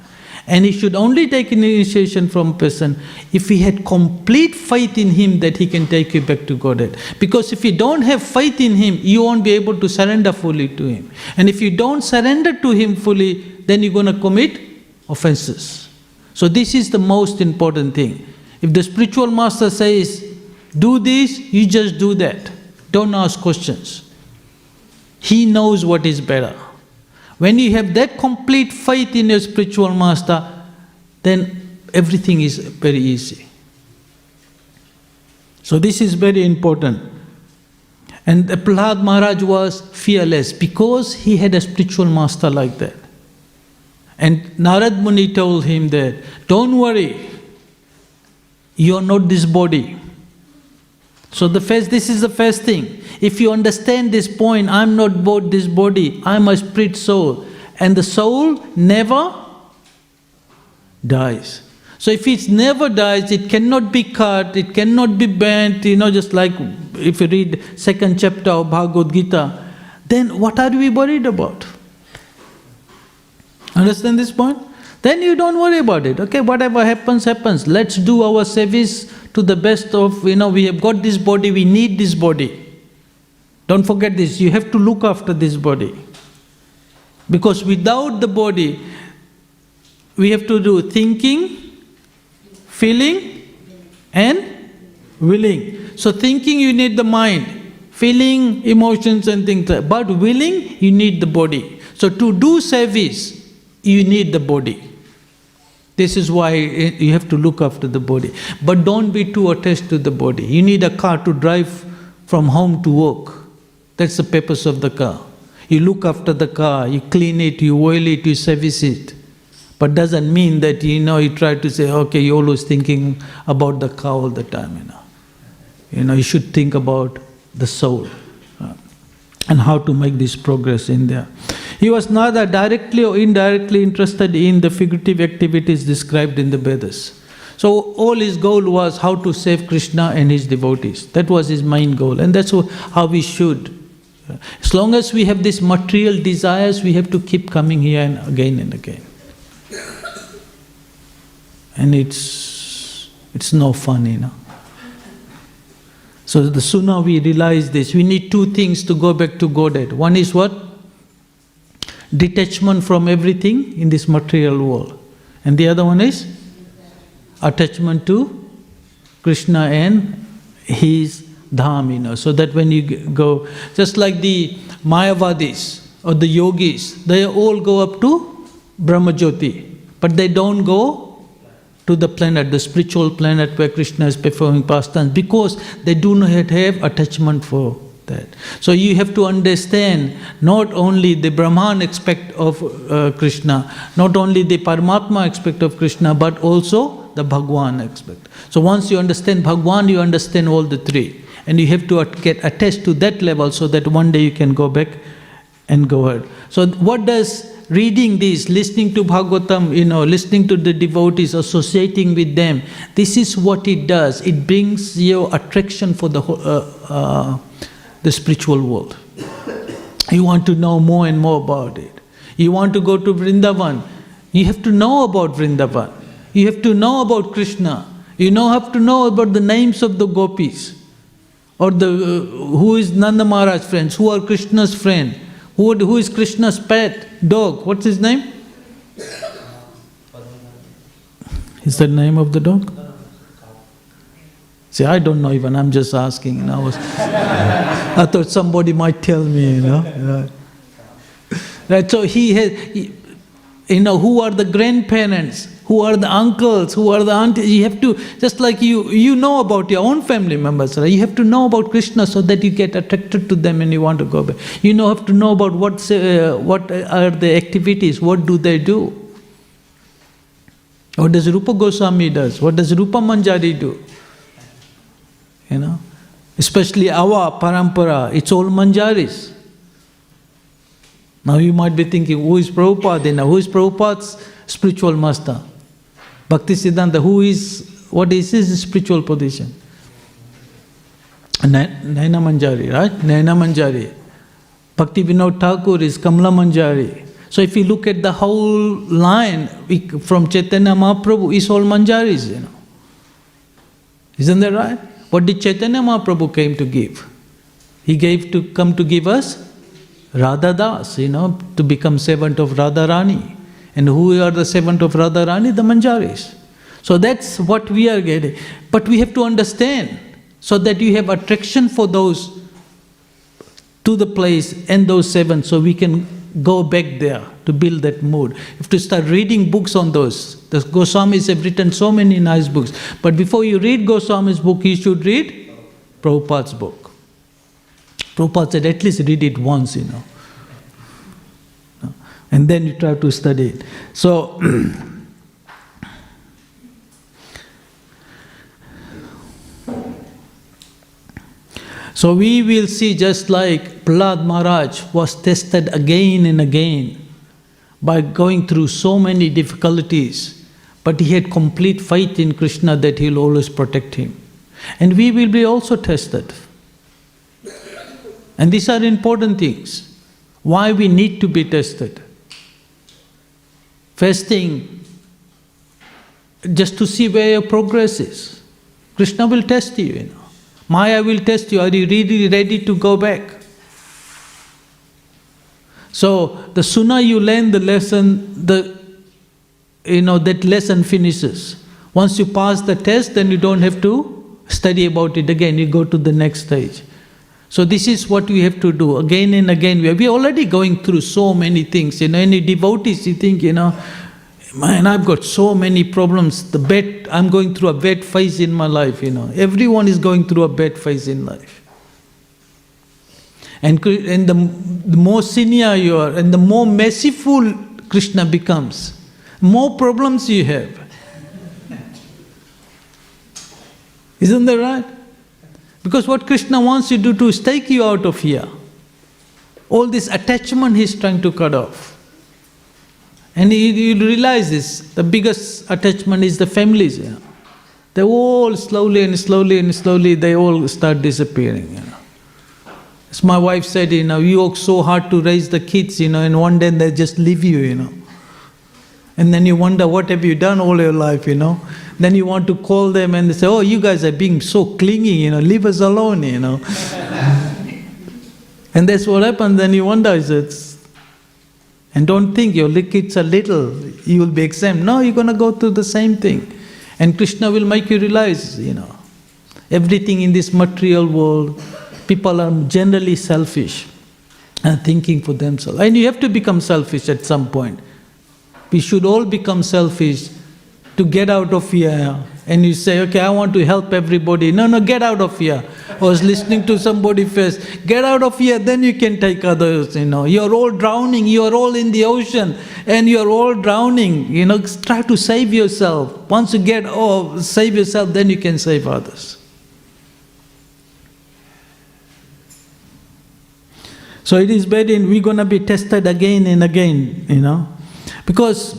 And he should only take initiation from a person if he had complete faith in him that he can take you back to Godhead. Because if you don't have faith in him, you won't be able to surrender fully to him. And if you don't surrender to him fully, then you're going to commit offenses. So this is the most important thing. If the spiritual master says, do this, you just do that. Don't ask questions. He knows what is better. When you have that complete faith in your spiritual master, then everything is very easy. So this is very important. And Prahlad Maharaj was fearless because he had a spiritual master like that. And Narad Muni told him that, don't worry, you are not this body. So this is the first thing. If you understand this point, I'm not both this body, I'm a spirit soul. And the soul never dies. So if it never dies, it cannot be cut, it cannot be bent, just like if you read 2nd chapter of Bhagavad Gita, then what are we worried about? Understand this point? Then you don't worry about it. Okay, whatever happens, happens. Let's do our service to the best of, we have got this body, we need this body. Don't forget this, you have to look after this body. Because without the body, we have to do thinking, feeling, and willing. So thinking, you need the mind. Feeling, emotions and things like that. But willing, you need the body. So to do service, you need the body. This is why you have to look after the body. But don't be too attached to the body. You need a car to drive from home to work. That's the purpose of the car. You look after the car, you clean it, you oil it, you service it. But doesn't mean that, you try to say, okay, you're always thinking about the car all the time, You should think about the soul and how to make this progress in there. He was neither directly or indirectly interested in the figurative activities described in the Vedas. So all his goal was how to save Krishna and his devotees. That was his main goal, and that's how we should. As long as we have these material desires, we have to keep coming here and again. And it's no fun, So the sooner we realize this, we need two things to go back to Godhead. One is what? Detachment from everything in this material world. And the other one is attachment to Krishna and his dham, so that when you go, just like the Mayavadis or the yogis, they all go up to Brahmajyoti, but they don't go to the planet, the spiritual planet where Krishna is performing pastimes, because they do not have attachment for that. So you have to understand not only the Brahman aspect of Krishna, not only the Paramatma aspect of Krishna, but also the Bhagwan aspect. So once you understand Bhagwan, you understand all the three. And you have to get attached to that level so that one day you can go back and go ahead. So what does reading this, listening to Bhagavatam, listening to the devotees, associating with them, this is what it does. It brings your attraction for the spiritual world. You want to know more and more about it. You want to go to Vrindavan, you have to know about Vrindavan. You have to know about Krishna. You have to know about the names of the gopis. Or who is Nanda Maharaj's friends, who are Krishna's friend, who is Krishna's pet dog. What's his name? Is that the name of the dog? See, I don't know even, I'm just asking. I thought somebody might tell me, Right, so he has, who are the grandparents, who are the uncles, who are the aunties. You have to, just like you know about your own family members, right? You have to know about Krishna so that you get attracted to them and you want to go back. You have to know about what are the activities, what do they do. What does Rupa Goswami does? What does Rupa Manjari do? Especially our parampara, it's all Manjaris. Now you might be thinking, who is Prabhupada? Who is Prabhupada's spiritual master? Bhaktisiddhanta, what is his spiritual position? Naina Manjari, right? Naina Manjari. Bhaktivinoda Thakur is Kamla Manjari. So if you look at the whole line from Chaitanya Mahaprabhu, it's all Manjaris, Isn't that right? What did Chaitanya Mahaprabhu came to give? He come to give us Radha Das, to become servant of Radharani. And who are the servant of Radharani? The Manjaris. So that's what we are getting. But we have to understand, so that you have attraction for those to the place and those servants, so we can go back there to build that mood. You have to start reading books on those. The Goswamis have written so many nice books. But before you read Goswami's book, you should read Prabhupada's book. Prabhupada said, at least read it once, And then you try to study it. So, so we will see, just like Prahlad Maharaj was tested again and again by going through so many difficulties, but he had complete faith in Krishna that he will always protect him. And we will be also tested. And these are important things. Why we need to be tested. First thing, just to see where your progress is. Krishna will test you, Maya will test you. Are you really ready to go back? So the sooner you learn the lesson, that lesson finishes. Once you pass the test, then you don't have to study about it again. You go to the next stage. So this is what we have to do again and again. We are already going through so many things. Any devotees, you think, man, I've got so many problems. I'm going through a bad phase in my life, Everyone is going through a bad phase in life. And the more senior you are, and the more merciful Krishna becomes, more problems you have. Isn't that right? Because what Krishna wants you to do is take you out of here. All this attachment he's trying to cut off. And you realize this, the biggest attachment is the families. They all slowly, they all start disappearing. As my wife said, you work so hard to raise the kids, and one day they just leave you, And then you wonder, what have you done all your life, Then you want to call them and they say, oh, you guys are being so clingy, leave us alone, And that's what happens. Then you wonder, and don't think your kids are little, you will be exempt. No, you're going to go through the same thing. And Krishna will make you realize, everything in this material world, people are generally selfish and thinking for themselves. And you have to become selfish at some point. We should all become selfish to get out of here. And you say, okay, I want to help everybody. No, get out of here. I was listening to somebody first. Get out of here, then you can take others, You're all drowning, you're all in the ocean, and you're all drowning. Try to save yourself. Once you save yourself, then you can save others. So it is bad, and we're going to be tested again and again, Because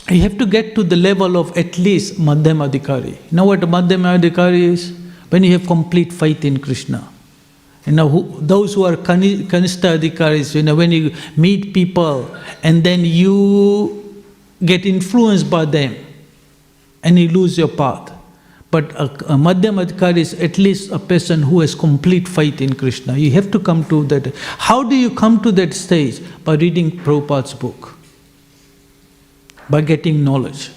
you have to get to the level of at least Madhyama Adhikari. You know what Madhyama Adhikari is? When you have complete faith in Krishna. Those who are Kanishta Adhikaris, when you meet people and then you get influenced by them and you lose your path. But a Madhyama Adhikari is at least a person who has complete faith in Krishna. You have to come to that. How do you come to that stage? By reading Prabhupada's book. By getting knowledge.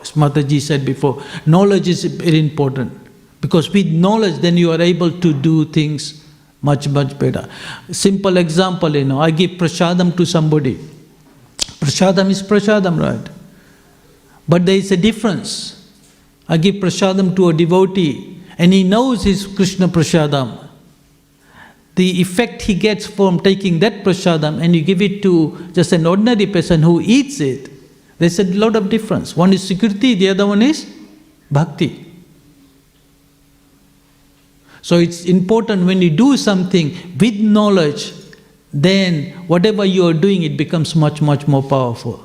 As Mataji said before, knowledge is very important. Because with knowledge, then you are able to do things much, much better. Simple example, I give prasadam to somebody. Prasadam is prasadam, right? But there is a difference. I give prasadam to a devotee, and he knows his Krishna prasadam. The effect he gets from taking that prasadam and you give it to just an ordinary person who eats it, there's a lot of difference. One is security, the other one is bhakti. So it's important when you do something with knowledge, then whatever you are doing, it becomes much, much more powerful.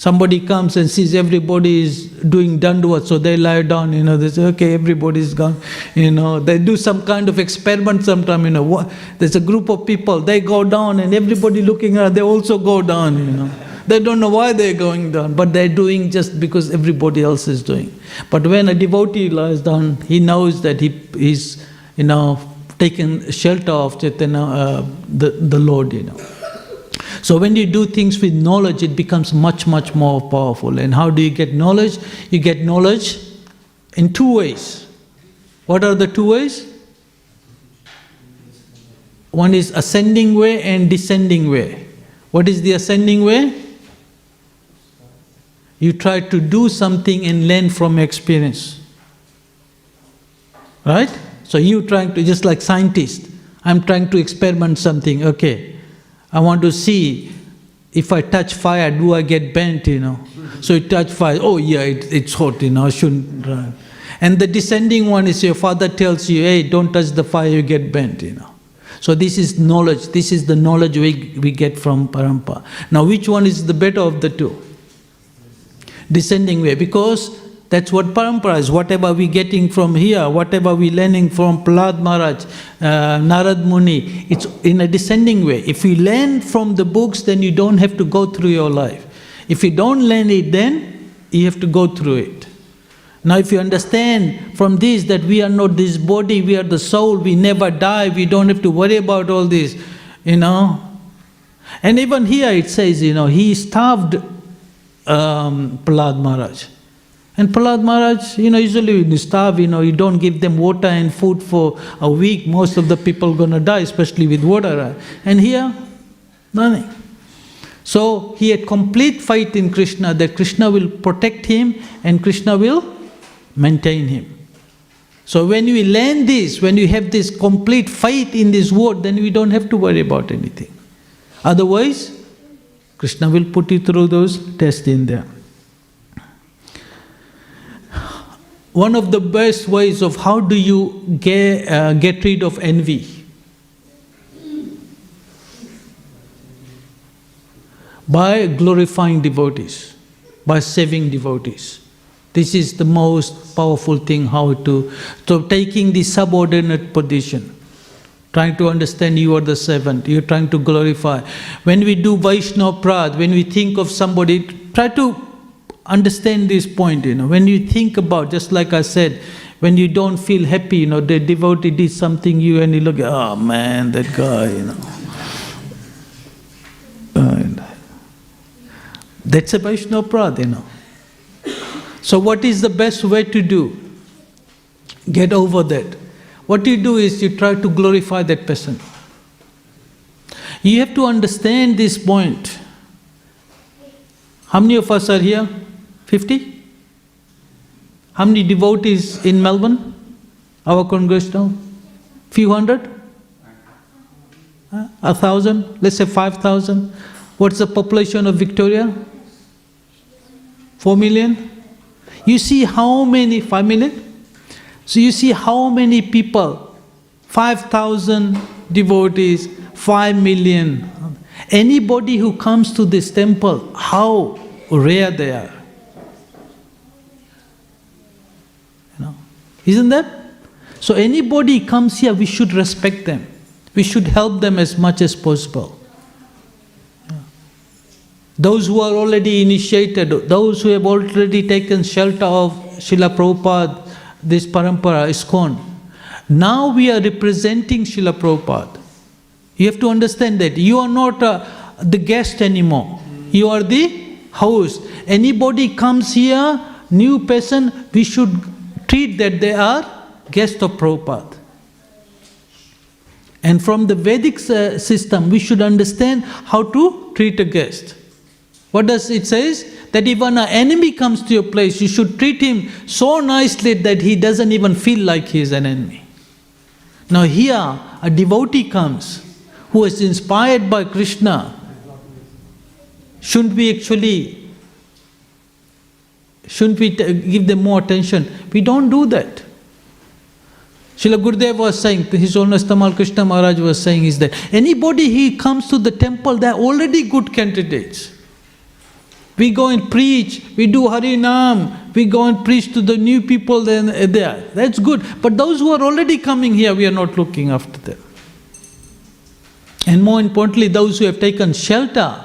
Somebody comes and sees everybody is doing dandava, so they lie down, they say, okay, everybody's gone, they do some kind of experiment sometime, there's a group of people, they go down and everybody looking at, they also go down, They don't know why they're going down, but they're doing just because everybody else is doing. But when a devotee lies down, he knows that he's, taken shelter of Chaitanya, the Lord, So when you do things with knowledge, it becomes much, much more powerful. And how do you get knowledge? You get knowledge in two ways. What are the two ways? One is ascending way and descending way. What is the ascending way? You try to do something and learn from experience. Right? So you trying to, just like scientist, I'm trying to experiment something, okay. I want to see if I touch fire, do I get burnt, So you touch fire, oh yeah, it's hot, I shouldn't run. And the descending one is your father tells you, hey, don't touch the fire, you get burnt, So this is knowledge. This is the knowledge we get from Parampara. Now which one is the better of the two? Descending way, because that's what Parampara is. Whatever we getting from here, whatever we learning from Prahlad Maharaj, Narad Muni, it's in a descending way. If you learn from the books, then you don't have to go through your life. If you don't learn it, then you have to go through it. Now if you understand from this that we are not this body, we are the soul, we never die, we don't have to worry about all this, And even here it says, he starved Prahlad Maharaj. And Prahlad Maharaj, usually when you starve, you don't give them water and food for a week, most of the people gonna die, especially with water. And here, nothing. So he had complete faith in Krishna, that Krishna will protect him and Krishna will maintain him. So when we learn this, when you have this complete faith in this word, then we don't have to worry about anything. Otherwise, Krishna will put you through those tests in there. One of the best ways of how do you get rid of envy? By glorifying devotees, by saving devotees. This is the most powerful thing, so taking the subordinate position, trying to understand you are the servant, you're trying to glorify. When we do Vaishnava Prad, when we think of somebody, try to understand this point, when you think about, just like I said, when you don't feel happy, the devotee did something and you look, oh man, that guy, That's a Vaishnava Prad, So what is the best way to do? Get over that. What you do is you try to glorify that person. You have to understand this point. How many of us are here? 50? How many devotees in Melbourne? Our congregation now? Few hundred? 1,000? Let's say 5,000. What's the population of Victoria? 4 million? You see how many, 5 million? So you see how many people, 5,000 devotees, 5 million. Anybody who comes to this temple, how rare they are. Isn't that? So anybody comes here, we should respect them. We should help them as much as possible. Those who are already initiated, those who have already taken shelter of Srila Prabhupada, this Parampara, ISKCON, now we are representing Srila Prabhupada. You have to understand that you are not the guest anymore. You are the host. Anybody comes here, new person, we should treat that they are guests of Prabhupada. And from the Vedic system, we should understand how to treat a guest. What does it say? That even an enemy comes to your place, you should treat him so nicely that he doesn't even feel like he is an enemy. Now here, a devotee comes who is inspired by Krishna. Shouldn't we give them more attention? We don't do that. Srila Gurudev was saying, His Holiness Tamal Krishna Maharaj was saying is that anybody who comes to the temple, they are already good candidates. We go and preach, we do Harinam, we go and preach to the new people then there. That's good. But those who are already coming here, we are not looking after them. And more importantly, those who have taken shelter,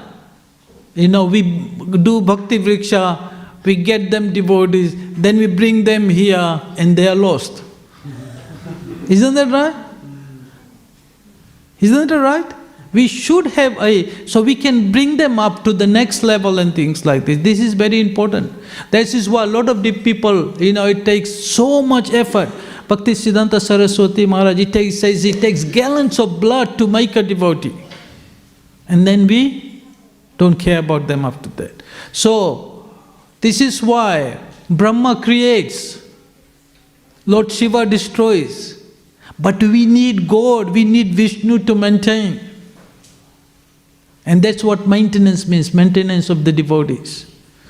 we do Bhakti Vriksha, we get them devotees, then we bring them here and they are lost. Isn't that right? Isn't that right? We should have so we can bring them up to the next level and things like this. This is very important. This is why a lot of deep people, it takes so much effort. Bhaktisiddhanta Saraswati Maharaj, says it takes gallons of blood to make a devotee. And then we don't care about them after that. So, this is why Brahma creates, Lord Shiva destroys. But we need God, we need Vishnu to maintain. And that's what maintenance means, maintenance of the devotees.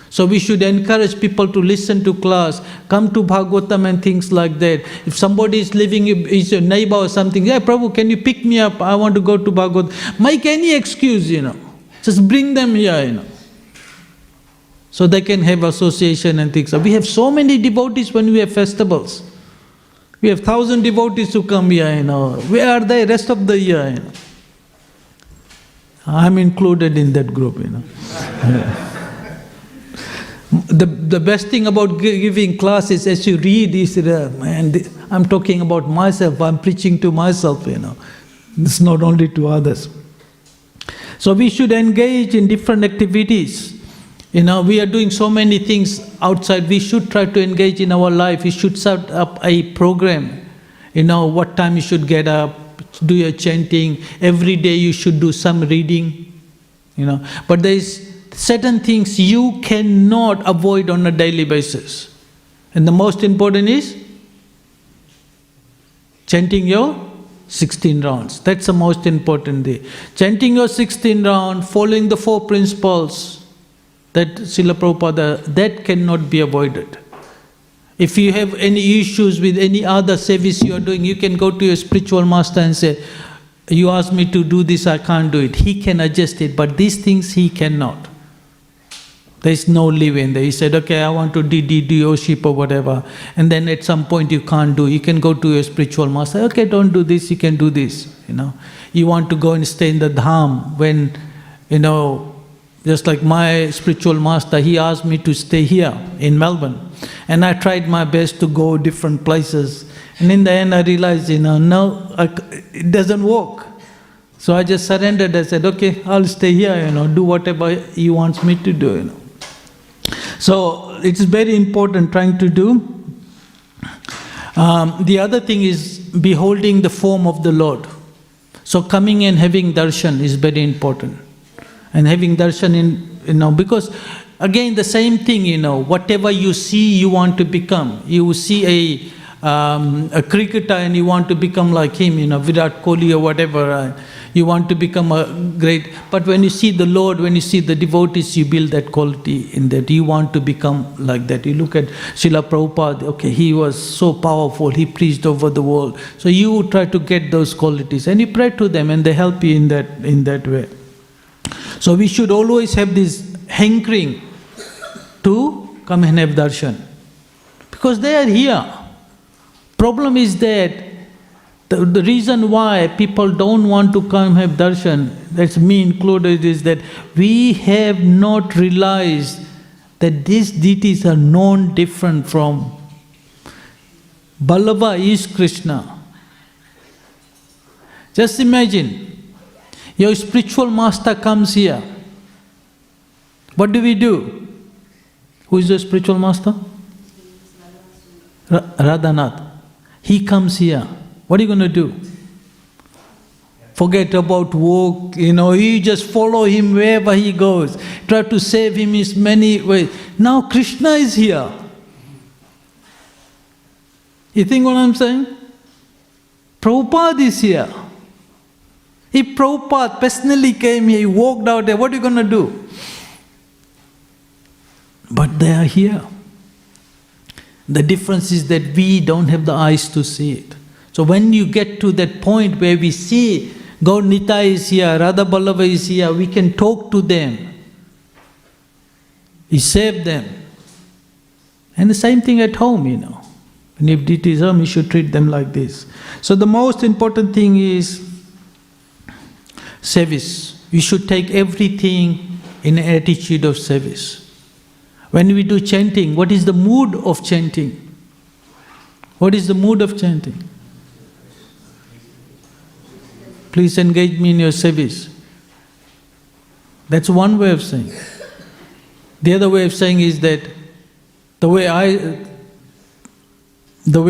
So we should encourage people to listen to class, come to Bhagavatam and things like that. If somebody is living, is a neighbor or something, yeah, Prabhu, can you pick me up? I want to go to Bhagavatam. Make any excuse, Just bring them here, So they can have association and things. We have so many devotees when we have festivals. We have 1,000 devotees who come here, Where are they rest of the year, I'm included in that group, The best thing about giving classes, as you read, is, I'm talking about myself, I'm preaching to myself, It's not only to others. So we should engage in different activities. We are doing so many things outside. We should try to engage in our life. We should set up a program. What time you should get up, do your chanting. Every day you should do some reading. But there is certain things you cannot avoid on a daily basis. And the most important is chanting your 16 rounds. That's the most important thing. Chanting your 16 rounds, following the 4 principles, that Srila Prabhupada, that cannot be avoided. If you have any issues with any other service you are doing, you can go to your spiritual master and say, you asked me to do this, I can't do it. He can adjust it, but these things he cannot. There is no leeway there. He said, okay, I want to do worship or whatever. And then at some point you can't do. You can go to your spiritual master, okay, don't do this, you can do this. You want to go and stay in the dham when, just like my spiritual master, he asked me to stay here in Melbourne. And I tried my best to go different places. And in the end I realized, no, it doesn't work. So I just surrendered. I said, okay, I'll stay here, do whatever he wants me to do, So it's very important trying to do. The other thing is beholding the form of the Lord. So coming and having darshan is very important. And having darshan because again the same thing, whatever you see you want to become. You see a cricketer and you want to become like him, Virat Kohli or whatever. You want to become a great, but when you see the Lord, when you see the devotees, you build that quality in that. You want to become like that. You look at Srila Prabhupada, okay, he was so powerful, he preached over the world. So you try to get those qualities and you pray to them and they help you in that way. So we should always have this hankering to come and have darshan. Because they are here. Problem is that the reason why people don't want to come have darshan, that's me included, is that we have not realized that these deities are known different from. Ballabha is Krishna. Just imagine, your spiritual master comes here. What do? Who is the spiritual master? Radhanath. He comes here. What are you going to do? Forget about work, you just follow him wherever he goes. Try to save him in many ways. Now Krishna is here. You think what I'm saying? Prabhupada is here. If Prabhupada personally came here, he walked out there, what are you going to do? But they are here. The difference is that we don't have the eyes to see it. So when you get to that point where we see Gaur Nitai is here, Radha Ballabha is here, we can talk to them. He saved them. And the same thing at home, you know. And if it is home, you should treat them like this. So the most important thing is service. We should take everything in an attitude of service. When we do chanting, what is the mood of chanting? What is the mood of chanting? Please engage me in your service. That's one way of saying. The other way of saying is that the way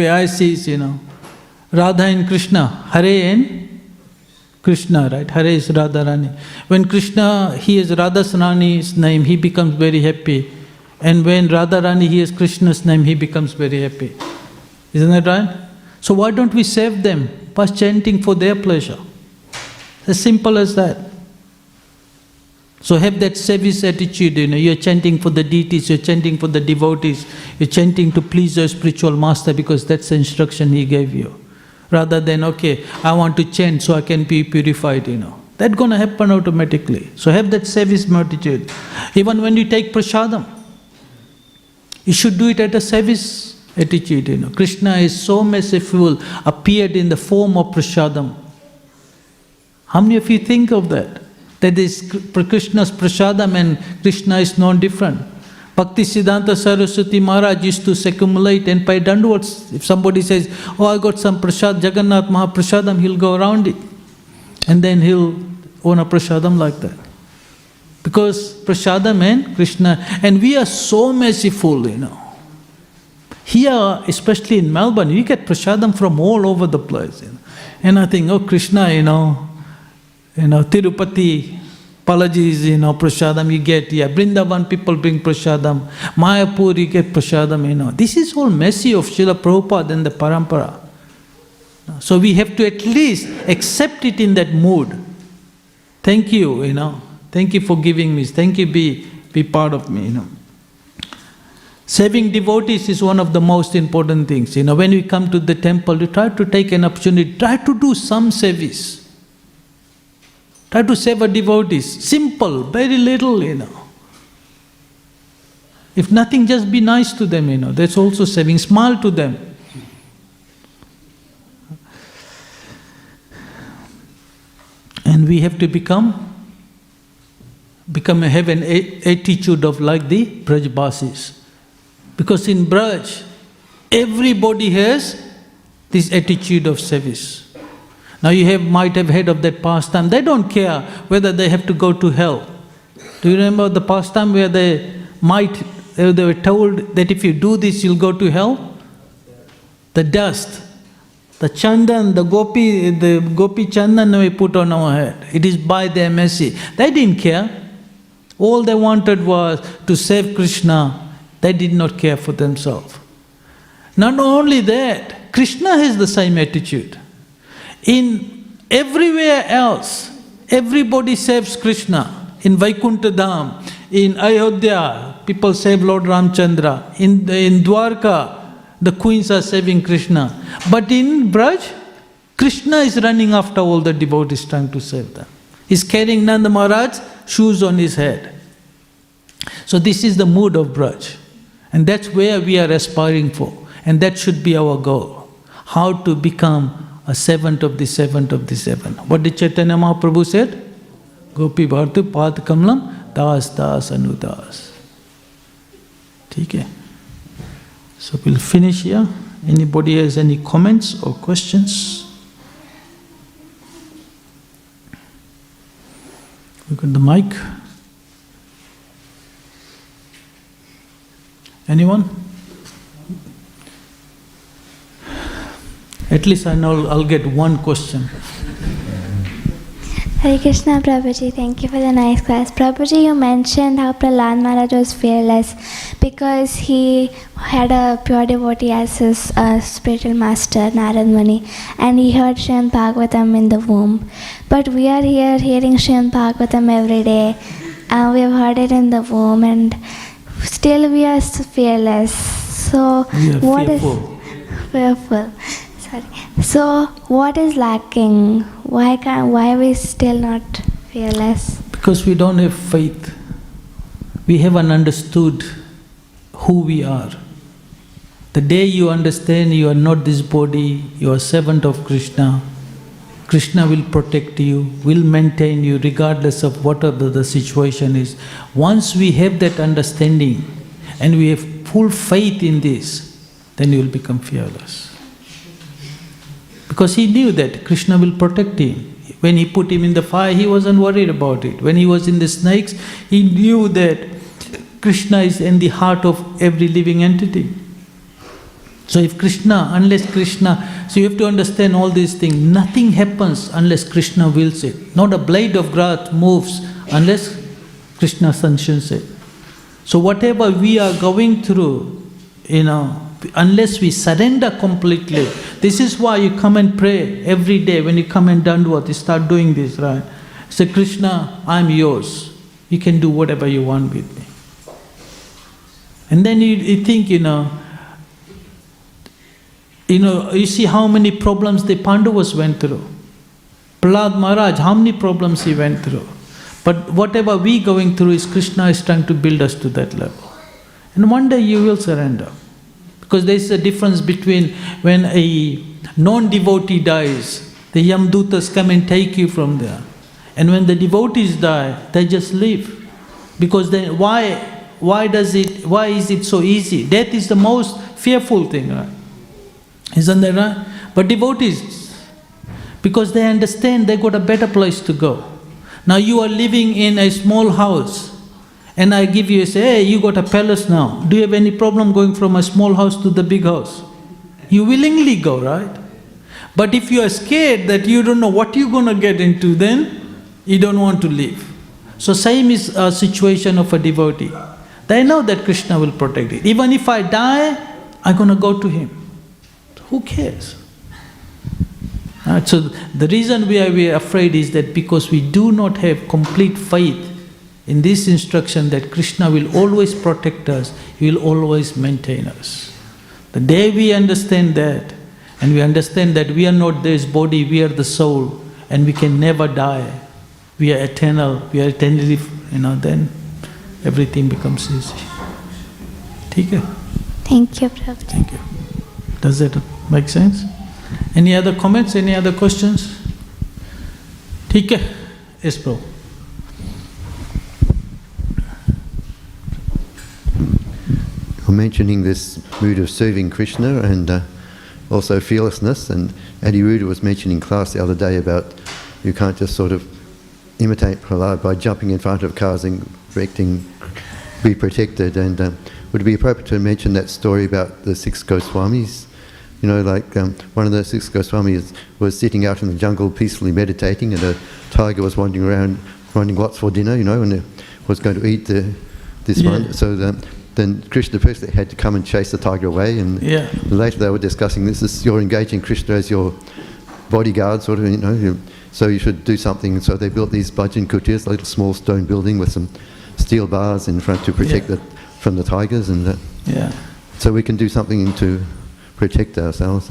I see is, you know, Radha and Krishna, Hare and Krishna, right? Hare is Radharani. When Krishna hears Radharani's name, he becomes very happy. And when Radharani hears Krishna's name, he becomes very happy. Isn't that right? So why don't we save them by chanting for their pleasure? As simple as that. So have that service attitude, you know, you're chanting for the deities, you're chanting for the devotees, you're chanting to please your spiritual master because that's the instruction he gave you. Rather than, okay, I want to chant so I can be purified, you know. That's going to happen automatically. So have that service attitude. Even when you take prasadam, you should do it at a service attitude, you know. Krishna is so merciful, appeared in the form of prasadam. How many of you think of that? That is Krishna's prasadam and Krishna is no different. Bhaktivedanta Saraswati Maharaj used to accumulate and pay dandavats. If somebody says, oh, I got some prasad, Jagannath Mahaprasadam, he'll go around it. And then he'll own a prasadam like that. Because prasadam and Krishna, and we are so merciful, you know. Here, especially in Melbourne, you get prasadam from all over the place. You know. And I think, oh, Krishna, you know, Tirupati, Palajis, you know, prasadam you get here. Vrindavan people bring prasadam. Mayapur, you get prasadam, you know. This is all mercy of Srila Prabhupada and the parampara. So we have to at least accept it in that mood. Thank you, you know. Thank you for giving me. Thank you, be part of me, you know. Saving devotees is one of the most important things. You know, when we come to the temple, we try to take an opportunity, try to do some service. Try to save a devotees. Simple, very little, you know. If nothing, just be nice to them, you know. That's also saving. Smile to them. And we have to have an attitude of like the Brajbasis. Because in Braj, everybody has this attitude of service. Now you might have heard of that pastime. They don't care whether they have to go to hell. Do you remember the pastime where they were told that if you do this, you'll go to hell? The dust, the chandan, the gopi chandan we put on our head. It is by their mercy. They didn't care. All they wanted was to save Krishna. They did not care for themselves. Not only that, Krishna has the same attitude. In everywhere else, everybody saves Krishna. In Vaikuntha Dham, in Ayodhya, people save Lord Ramchandra. In Dwarka, the queens are saving Krishna. But in Braj, Krishna is running after all the devotees trying to save them. He's carrying Nanda Maharaj's shoes on his head. So this is the mood of Braj. And that's where we are aspiring for. And that should be our goal. How to become a servant of the servant of the servant. What did Chaitanya Mahaprabhu said? Gopi Bhartu Pad Kamlam Das Das Anudas. Okay. So we'll finish here. Anybody has any comments or questions? We got the mic. Anyone? At least I know I'll get one question. Hare Krishna, Prabhuji. Thank you for the nice class. Prabhuji, you mentioned how Prahlad Maharaj was fearless because he had a pure devotee as his spiritual master, Narad Muni, and he heard Śrīmad Bhāgavatam in the womb. But we are here hearing Śrīmad Bhāgavatam every day. We have heard it in the womb, and still we are fearless. So what is fearful? Sorry. So what is lacking? Why are we still not fearless? Because we don't have faith. we haven't understood who we are. The day you understand you are not this body, you are servant of Krishna, Krishna will protect you, will maintain you regardless of whatever the situation is. Once we have that understanding and we have full faith in this, then you will become fearless. Because he knew that Krishna will protect him. When he put him in the fire, he wasn't worried about it. When he was in the snakes, he knew that Krishna is in the heart of every living entity. So if Krishna, unless Krishna, so you have to understand all these things. Nothing happens unless Krishna wills it. Not a blade of grass moves unless Krishna sanctions it. So whatever we are going through, unless we surrender completely, this is why you come and pray every day. When you come and Dandvat, you start doing this, right? Say, Krishna, I'm yours. You can do whatever you want with me. And then you think, you see how many problems the Pandavas went through. Prahlad Maharaj, how many problems he went through. But whatever we going through is Krishna is trying to build us to that level. And one day you will surrender. Because there is a difference between when a non-devotee dies, the Yamdutas come and take you from there. And when the devotees die, they just leave. Because then why is it so easy? Death is the most fearful thing, right? Isn't that right? But devotees, because they understand they got a better place to go. Now you are living in a small house, and I give you, say, hey, you got a palace now. Do you have any problem going from a small house to the big house? You willingly go, right? But if you are scared that you don't know what you're going to get into, then you don't want to live. So same is a situation of a devotee. They know that Krishna will protect it. Even if I die, I'm going to go to him. Who cares? So the reason we are afraid is that because we do not have complete faith in this instruction that Krishna will always protect us, He will always maintain us. The day we understand that, and we understand that we are not this body, we are the soul, and we can never die, we are eternal, we are eternally, then everything becomes easy. Okay? Thank you, Prabhupada. Thank you. Does that make sense? Any other comments, any other questions? Okay? Yes, Prabhu. You're mentioning this mood of serving Krishna and also fearlessness, and Adiruddha was mentioning in class the other day about you can't just sort of imitate Prahlad by jumping in front of cars and correcting, be protected. And would it be appropriate to mention that story about the 6 Goswamis? One of the 6 Goswamis was sitting out in the jungle peacefully meditating, and a tiger was wandering around, finding lots for dinner, and was going to eat this one. So then Krishna first had to come and chase the tiger away, and later they were discussing this. You're engaging Krishna as your bodyguard, sort of, so you should do something. So they built these bhajan kutirs, a little small stone building with some steel bars in front to protect it from the tigers, and so we can do something to protect ourselves.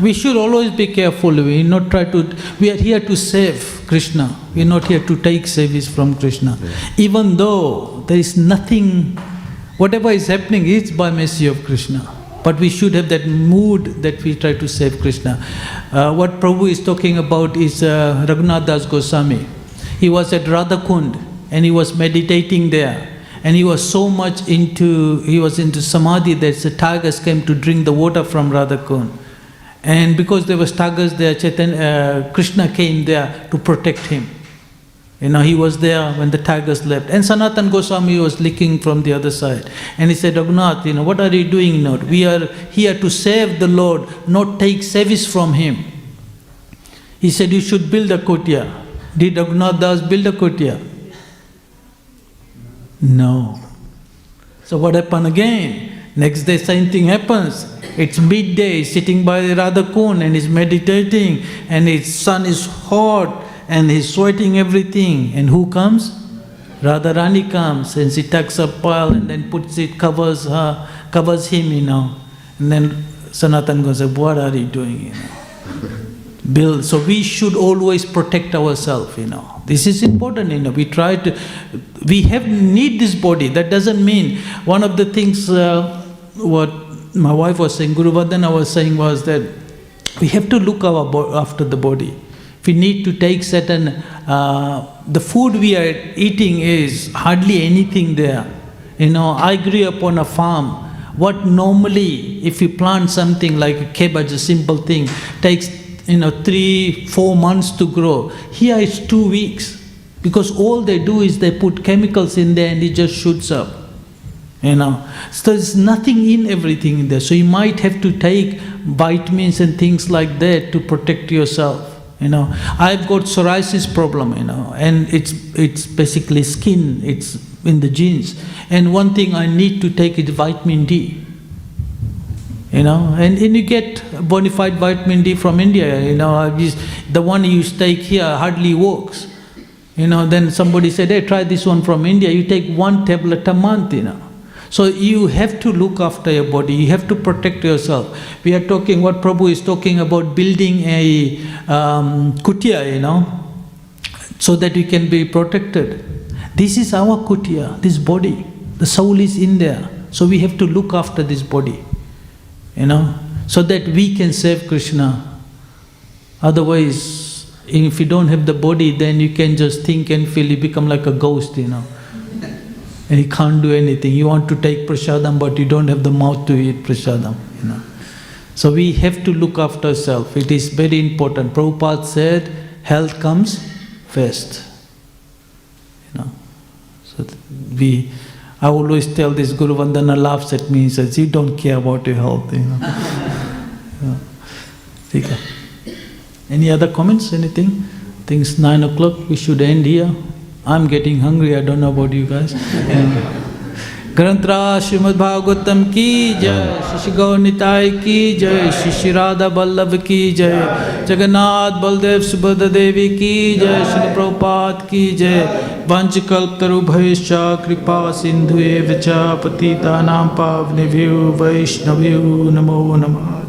We should always be careful. We are here to save Krishna. We are not here to take service from Krishna. Even though there is nothing, whatever is happening is by mercy of Krishna. But we should have that mood that we try to save Krishna. What Prabhu is talking about is Raghunath Das Goswami. He was at Radhakund and he was meditating there. And he was so much into samadhi that the tigers came to drink the water from Radhakund. And because there was tigers there, Krishna came there to protect him. He was there when the tigers left. And Sanatana Goswami was looking from the other side. And he said, Raghunath, what are you doing now? We are here to save the Lord, not take service from Him. He said, you should build a kutia. Did Raghunath Das build a kutia? No. So what happened again? Next day same thing happens. It's midday, sitting by Radhakund and he's meditating and his sun is hot and he's sweating everything. And who comes? Radharani comes and she takes a pile and then covers him, And then Sanatana goes, what are you doing, build. So we should always protect ourselves, This is important, We try to, need this body. That doesn't mean, one of the things what my wife was saying, Guru Vandana was saying was that we have to look after the body. We need to take certain, the food we are eating is hardly anything there. I grew up on a farm. What normally, if you plant something like a cabbage, a simple thing, takes 3-4 months to grow. Here it's 2 weeks. Because all they do is they put chemicals in there and it just shoots up. So there's nothing in everything in there. So you might have to take vitamins and things like that to protect yourself. I've got psoriasis problem, and it's basically skin, it's in the genes. And one thing I need to take is vitamin D. And you get bona fide vitamin D from India, the one you take here hardly works. Then somebody said, hey, try this one from India, you take 1 tablet a month, So you have to look after your body, you have to protect yourself. We are talking, what Prabhu is talking about, building a kutia, so that you can be protected. This is our kutia, this body. The soul is in there. So we have to look after this body, so that we can serve Krishna. Otherwise, if you don't have the body, then you can just think and feel, you become like a ghost, And you can't do anything. You want to take prasadam, but you don't have the mouth to eat prasadam, So we have to look after ourselves. It is very important. Prabhupada said, health comes first. So I always tell this, Guru Vandana laughs at me, he says, you don't care about your health, Any other comments, anything? I think it's 9 o'clock, we should end here. I'm getting hungry, I don't know about you guys. Grantra Śrīmad Bhāgavatam ki jai, Shishi Gaur Nitai ki jai, Shishi Radha Vallabh ki jai, Jagannath Baldev Subhadra Devi ki jai, Śrīla Prabhupada ki jai, Vanchakalptaru Bhaischa Kripa Sindhu Evacha Patitanam Pavnebhyo Vaishnavyo Namo Namah.